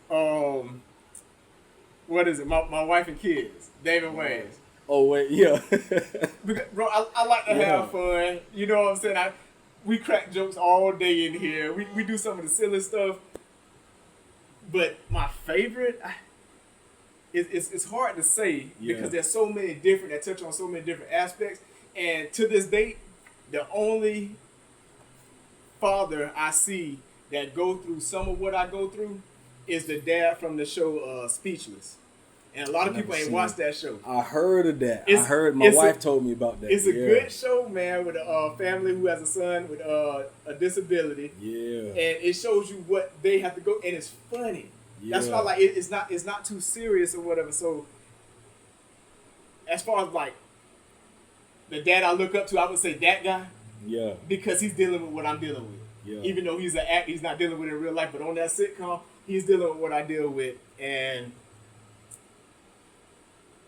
what is it? My wife and kids, David Wayans. Oh, wait, yeah. Because, bro, I like to have fun. You know what I'm saying? We crack jokes all day in here. We do some of the silly stuff. But my favorite, it's hard to say because there's so many different, that touch on so many different aspects. And to this date, the only father I see that go through some of what I go through is the dad from the show Speechless. And a lot of people ain't watched that show. I heard of that. I heard my wife told me about that. It's a good show, man, with a family who has a son with a disability. Yeah. And it shows you what they have to go, and it's funny. Yeah. That's why I like it. It's not too serious or whatever. So as far as like the dad I look up to, I would say that guy. Yeah. Because he's dealing with what I'm dealing with. Yeah. Even though he's an actor, he's not dealing with it in real life. But on that sitcom, he's dealing with what I deal with, and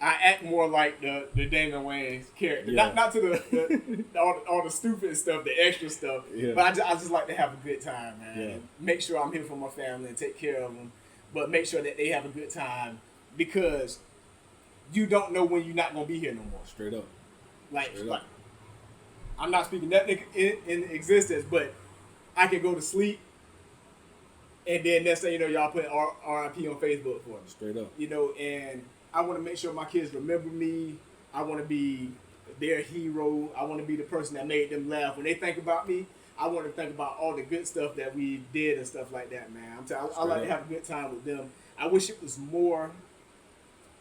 I act more like the Damon Wayans character. Yeah. Not to the all the stupid stuff, the extra stuff. Yeah. But I just like to have a good time, man. Yeah. And make sure I'm here for my family and take care of them. But make sure that they have a good time because you don't know when you're not gonna be here no more. Straight up. Like I'm not speaking that in existence, but I can go to sleep, and then next thing you know, y'all put RIP on Facebook for me. Straight up. You know, and I want to make sure my kids remember me. I want to be their hero. I want to be the person that made them laugh. When they think about me, I want to think about all the good stuff that we did and stuff like that, man. I like to have a good time with them. I wish it was more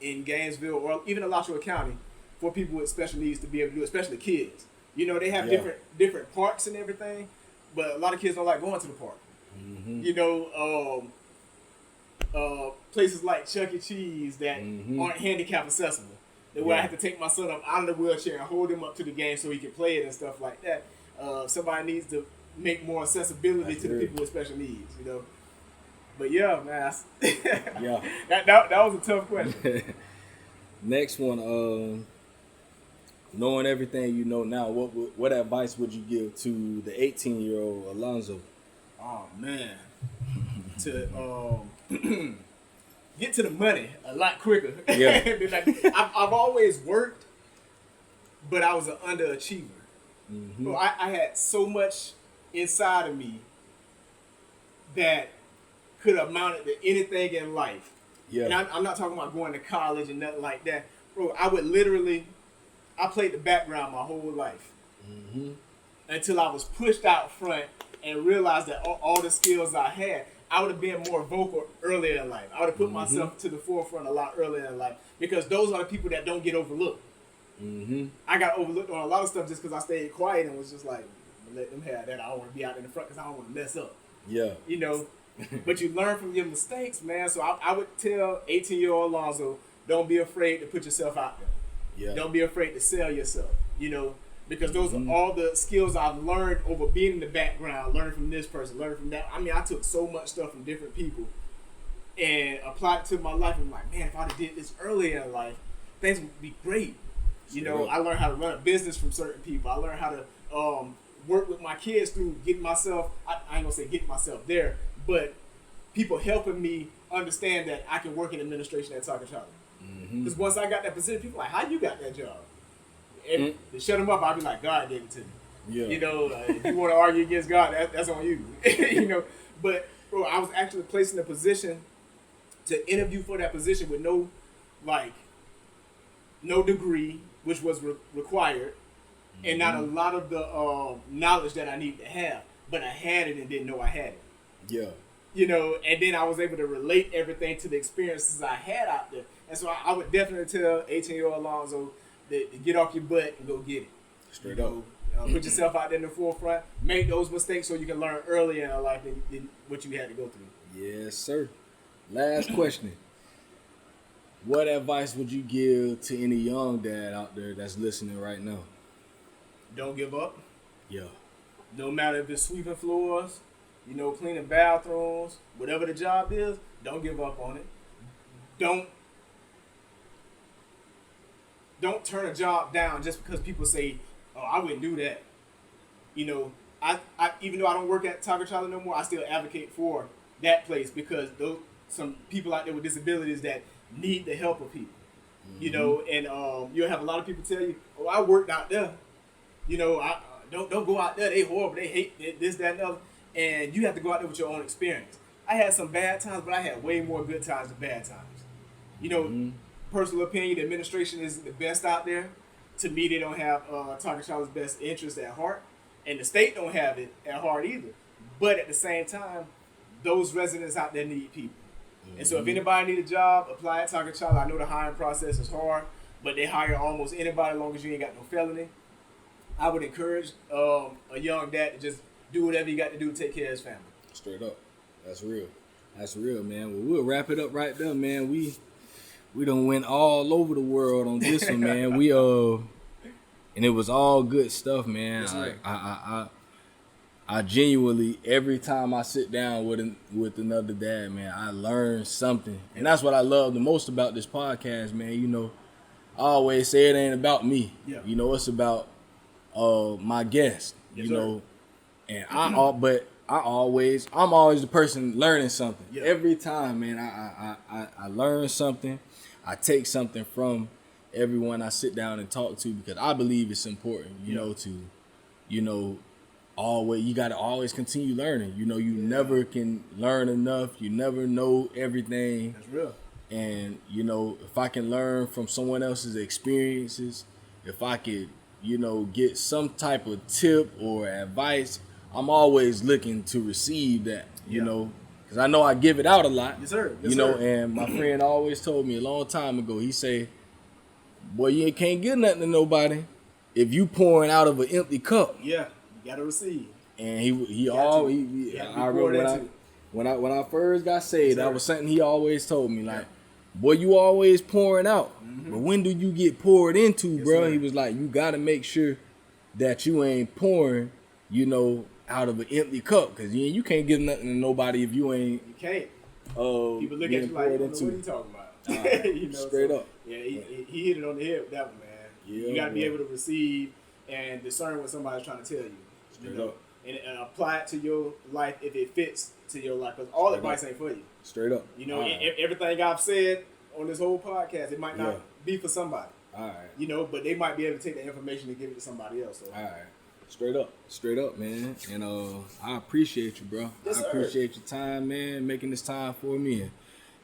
in Gainesville or even Alachua County for people with special needs to be able to do it, especially kids. You know, they have different parks and everything, but a lot of kids don't like going to the park. Mm-hmm. You know, places like Chuck E. Cheese that aren't handicap accessible. Where I have to take my son up out of the wheelchair and hold him up to the game so he can play it and stuff like that. Somebody needs to make more accessibility to the people with special needs, you know. But yeah, man, that was a tough question. Next one, knowing everything you know now, what advice would you give to the 18-year-old Alonzo? Oh man, to get to the money a lot quicker. Yeah. I've always worked, but I was an underachiever. Mm-hmm. So I had so much inside of me that could have amounted to anything in life. Yeah. And I'm not talking about going to college and nothing like that. Bro, I played the background my whole life. Mm-hmm. Until I was pushed out front and realized that all the skills I had, I would have been more vocal earlier in life. I would have put myself to the forefront a lot earlier in life because those are the people that don't get overlooked. Mm-hmm. I got overlooked on a lot of stuff just because I stayed quiet and was just like, let them have that. I don't want to be out in the front because I don't want to mess up. Yeah. You know, but you learn from your mistakes, man. So I would tell 18-year-old Alonzo, don't be afraid to put yourself out there. Yeah. Don't be afraid to sell yourself, you know, because those are all the skills I've learned over being in the background, learning from this person, learning from that. I mean, I took so much stuff from different people and applied it to my life. I'm like, man, if I'd have did this earlier in life, things would be great. You know, I learned how to run a business from certain people. I learned how to work with my kids through getting myself, I ain't gonna say getting myself there, but people helping me understand that I can work in administration at Talking Charlie. Because once I got that position, people were like, how you got that job? And to shut them up, I'd be like, God gave it to me. Yeah. You know, if you want to argue against God, that's on you. You know, but bro, I was actually placed in a position to interview for that position with no degree, which was required, and not a lot of the knowledge that I needed to have. But I had it and didn't know I had it. Yeah. You know, and then I was able to relate everything to the experiences I had out there. And so I would definitely tell 18-year-old Alonzo to get off your butt and go get it. Straight up. Put yourself out there in the forefront. Make those mistakes so you can learn earlier in life than what you had to go through. Yes, sir. Last question. What advice would you give to any young dad out there that's listening right now? Don't give up. Yeah. No matter if it's sweeping floors, you know, cleaning bathrooms, whatever the job is, don't give up on it. Don't turn a job down just because people say, "Oh, I wouldn't do that." You know, I even though I don't work at Taco Charlie no more, I still advocate for that place because some people out there with disabilities that need the help of people. Mm-hmm. You know, and you'll have a lot of people tell you, "Oh, I worked out there." You know, I don't go out there. They horrible. They hate this, that, and the other. And you have to go out there with your own experience. I had some bad times, but I had way more good times than bad times. You know, personal opinion, the administration is the best out there. To me, they don't have Taco Charlie's best interest at heart. And the state don't have it at heart either. But at the same time, those residents out there need people. And so if anybody need a job, apply at Taco Charlie. I know the hiring process is hard, but they hire almost anybody as long as you ain't got no felony. I would encourage a young dad to just do whatever you got to do to take care of his family. Straight up. That's real. That's real, man. Well, we'll wrap it up right there, man. We done went all over the world on this one, man. And it was all good stuff, man. Yes, I genuinely, every time I sit down with another dad, man, I learn something. And that's what I love the most about this podcast, man. You know, I always say it ain't about me. Yeah. You know, it's about my guest. Yes, you know, and I'm always the person learning something. Yeah. Every time, man, I learn something. I take something from everyone I sit down and talk to because I believe it's important, you know, to, you know, you got to always continue learning. You know, you never can learn enough. You never know everything. That's real. And, you know, if I can learn from someone else's experiences, if I could, you know, get some type of tip or advice, I'm always looking to receive that, you know, because I know I give it out a lot. Yes, sir. Yes, you know, sir. and my friend always told me a long time ago, he said, boy, you can't give nothing to nobody if you pouring out of an empty cup. Yeah, you got to receive. And I remember when I first got saved, that was something he always told me, like, boy, you always pouring out. But when do you get poured into, bro? Sir. He was like, you got to make sure that you ain't pouring, you know, out of an empty cup. Because you can't give nothing to nobody if you ain't. You can't. People look at you like, what are you talking about? You know, straight up. Yeah, he hit it on the head with that one, man. Yeah, you got to be able to receive and discern what somebody's trying to tell you. Straight you know? up. And apply it to your life if it fits to your life. Because all advice ain't for you. Straight up. You know, everything I've said on this whole podcast, it might not be for somebody. All right. You know, but they might be able to take that information and give it to somebody else. So. All right. Straight up, man. And I appreciate you, bro. Yes, I appreciate your time, man, making this time for me. And,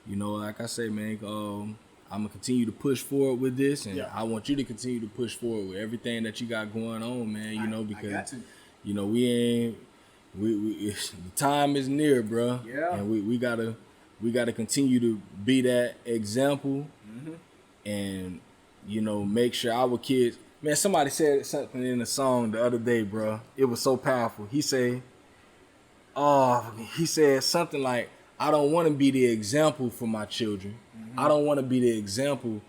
you know, like I say, man, I'm gonna continue to push forward with this, and I want you to continue to push forward with everything that you got going on, man. You know, because you know we time is near, bro. Yeah. And we gotta continue to be that example, and you know, make sure our kids. Man, somebody said something in the song the other day, bro. It was so powerful. He said something like, I don't want to be the example for my children. I don't want to be the example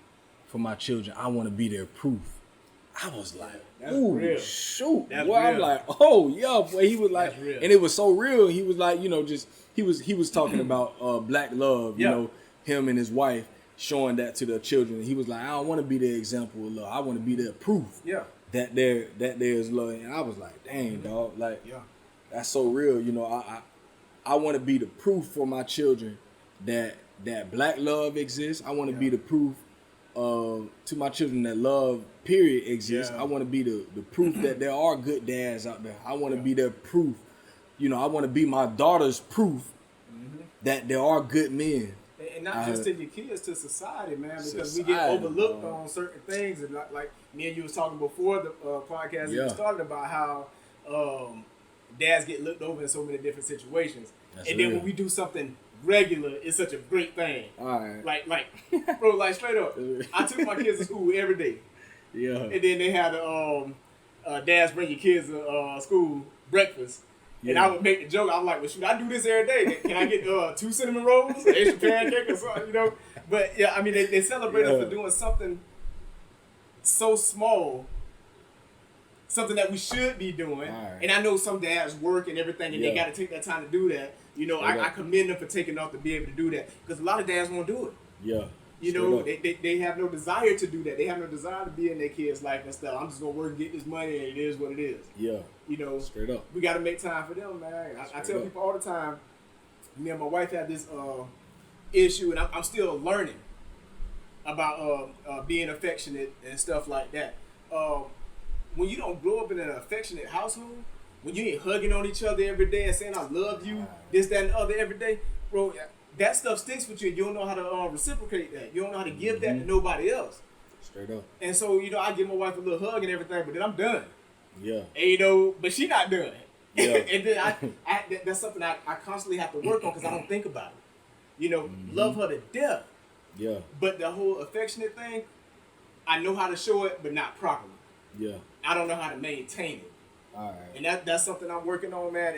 for my children. I want to be their proof. I was like, ooh, shoot. That's boy, real. I'm like, oh, yeah, boy. He was like, and it was so real. He was like, you know, just, he was talking about black love, you know, him and his wife showing that to their children. He was like, I don't want to be the example of love. I want to be their proof that there is love. And I was like, dang, dog, like, that's so real. You know, I want to be the proof for my children that black love exists. I want to be the proof to my children that love period exists. Yeah. I want to be the proof that there are good dads out there. I want to be their proof. You know, I want to be my daughter's proof that there are good men. And not just to your kids, to society, man, because we get Society, overlooked on certain things. And like me and you was talking before the podcast even started about how dads get looked over in so many different situations. That's and real. then when we do something regular, it's such a great thing. All right. Like, bro, like straight up, I took my kids to school every day. Yeah. And then they had dads bring your kids to school breakfast. And I would make the joke. I was like, well, shoot, I do this every day. Can I get 2 cinnamon rolls, an extra pancake or something, you know? But, yeah, I mean, they celebrate us for doing something so small, something that we should be doing. Right. And I know some dads work and everything, and they got to take that time to do that. You know, I commend them for taking off to be able to do that. Because a lot of dads won't do it. Yeah. You know, they have no desire to do that. They have no desire to be in their kids' life and stuff. I'm just going to work and get this money, and it is what it is. Yeah. You know, straight up. We got to make time for them, man. I tell people all the time, me and my wife have this issue, and I'm still learning about being affectionate and stuff like that. When you don't grow up in an affectionate household, when you ain't hugging on each other every day and saying I love you, this, that, and the other every day, bro, that stuff sticks with you, and you don't know how to reciprocate that. You don't know how to give that to nobody else. Straight up. And so, you know, I give my wife a little hug and everything, but then I'm done. Yeah. And, you know, but she not done. Yeah. And then that's something I constantly have to work on because I don't think about it. You know, love her to death. Yeah. But the whole affectionate thing, I know how to show it, but not properly. Yeah. I don't know how to maintain it. All right. And that's something I'm working on, man.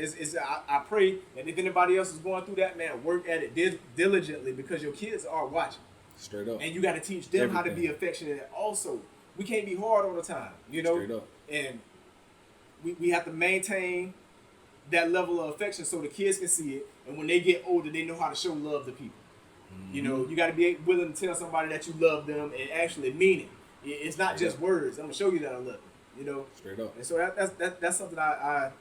I pray that if anybody else is going through that, man, work at it diligently because your kids are watching. Straight up. And you got to teach them how to be affectionate also. We can't be hard all the time, you know? Straight up. And we have to maintain that level of affection so the kids can see it. And when they get older, they know how to show love to people. You know, you got to be willing to tell somebody that you love them and actually mean it. It's not just words. I'm going to show you that I love you. You know, straight up. And so that's something I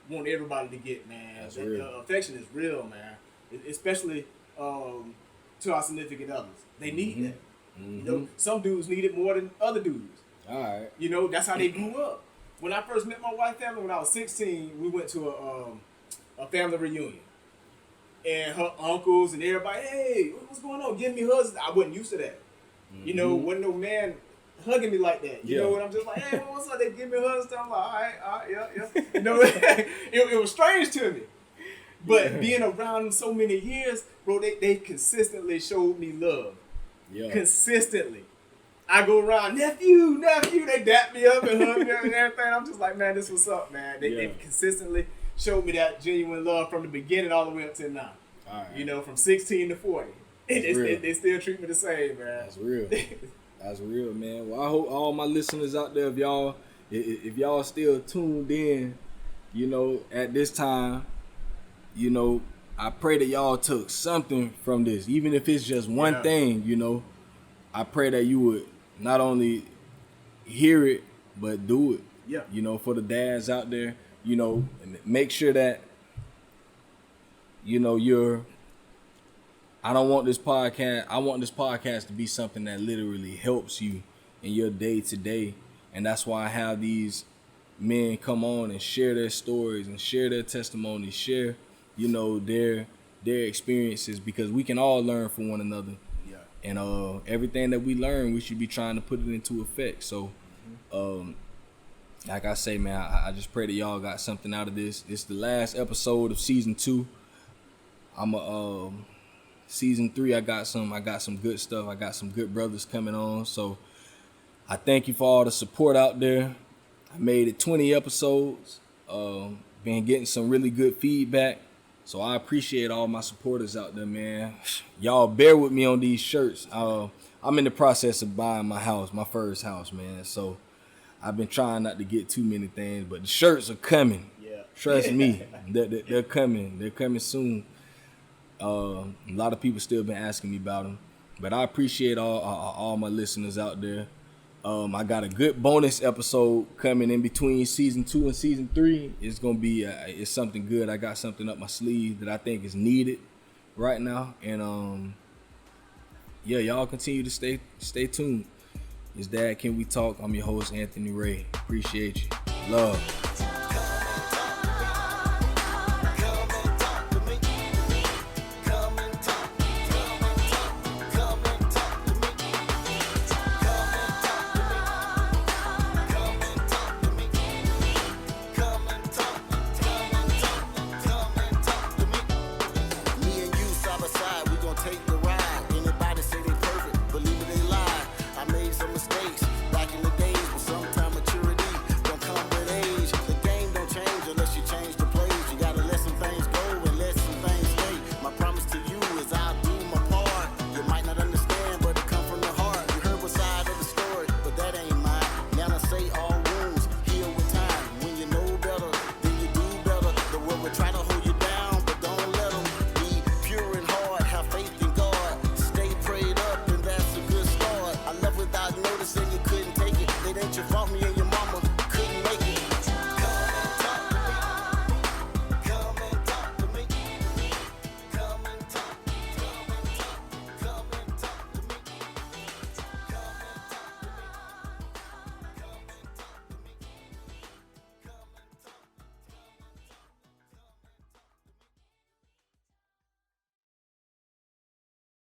want everybody to get, man. That's real. Affection is real, man. Especially to our significant others. They need that. You know, some dudes need it more than other dudes. All right. You know, that's how they grew up. When I first met my wife family when I was 16, we went to a family reunion. And her uncles and everybody, hey, what's going on? Give me hugs. I wasn't used to that. You know, wasn't no man hugging me like that. You know, and I'm just like, hey, what's up? They give me hugs. I'm like, all right, yeah. You know, it was strange to me. But being around them so many years, bro, they consistently showed me love. Yeah. Consistently. I go around, nephew, they dap me up and hug me and everything. I'm just like, man, this what's up, man. They consistently showed me that genuine love from the beginning all the way up to now. All right. You know, from 16 to 40. And they still treat me the same, man. That's real. That's real, man. Well, I hope all my listeners out there, if y'all still tuned in, you know, at this time, you know, I pray that y'all took something from this, even if it's just one thing, you know. I pray that you would not only hear it, but do it. Yeah. You know, for the dads out there, you know, make sure that, you know, I want this podcast to be something that literally helps you in your day to day. And that's why I have these men come on and share their stories and share their testimonies, share, you know, their experiences, because we can all learn from one another. Yeah. And everything that we learn, we should be trying to put it into effect. So, like I say, man, I just pray that y'all got something out of this. It's the last episode of season 2. Season 3, I got some good stuff. I got some good brothers coming on. So I thank you for all the support out there. I made it 20 episodes. Been getting some really good feedback. So I appreciate all my supporters out there, man. Y'all bear with me on these shirts. I'm in the process of buying my first house, man. So I've been trying not to get too many things, but the shirts are coming. Yeah. Trust me, they're coming. They're coming soon. A lot of people still been asking me about them, but I appreciate all my listeners out there. I got a good bonus episode coming in between season 2 and season 3. It's gonna be it's something good. I got something up my sleeve that I think is needed right now, and yeah, y'all continue to stay tuned. It's Dad Can We Talk? I'm your host, Anthony Ray. Appreciate you. Love.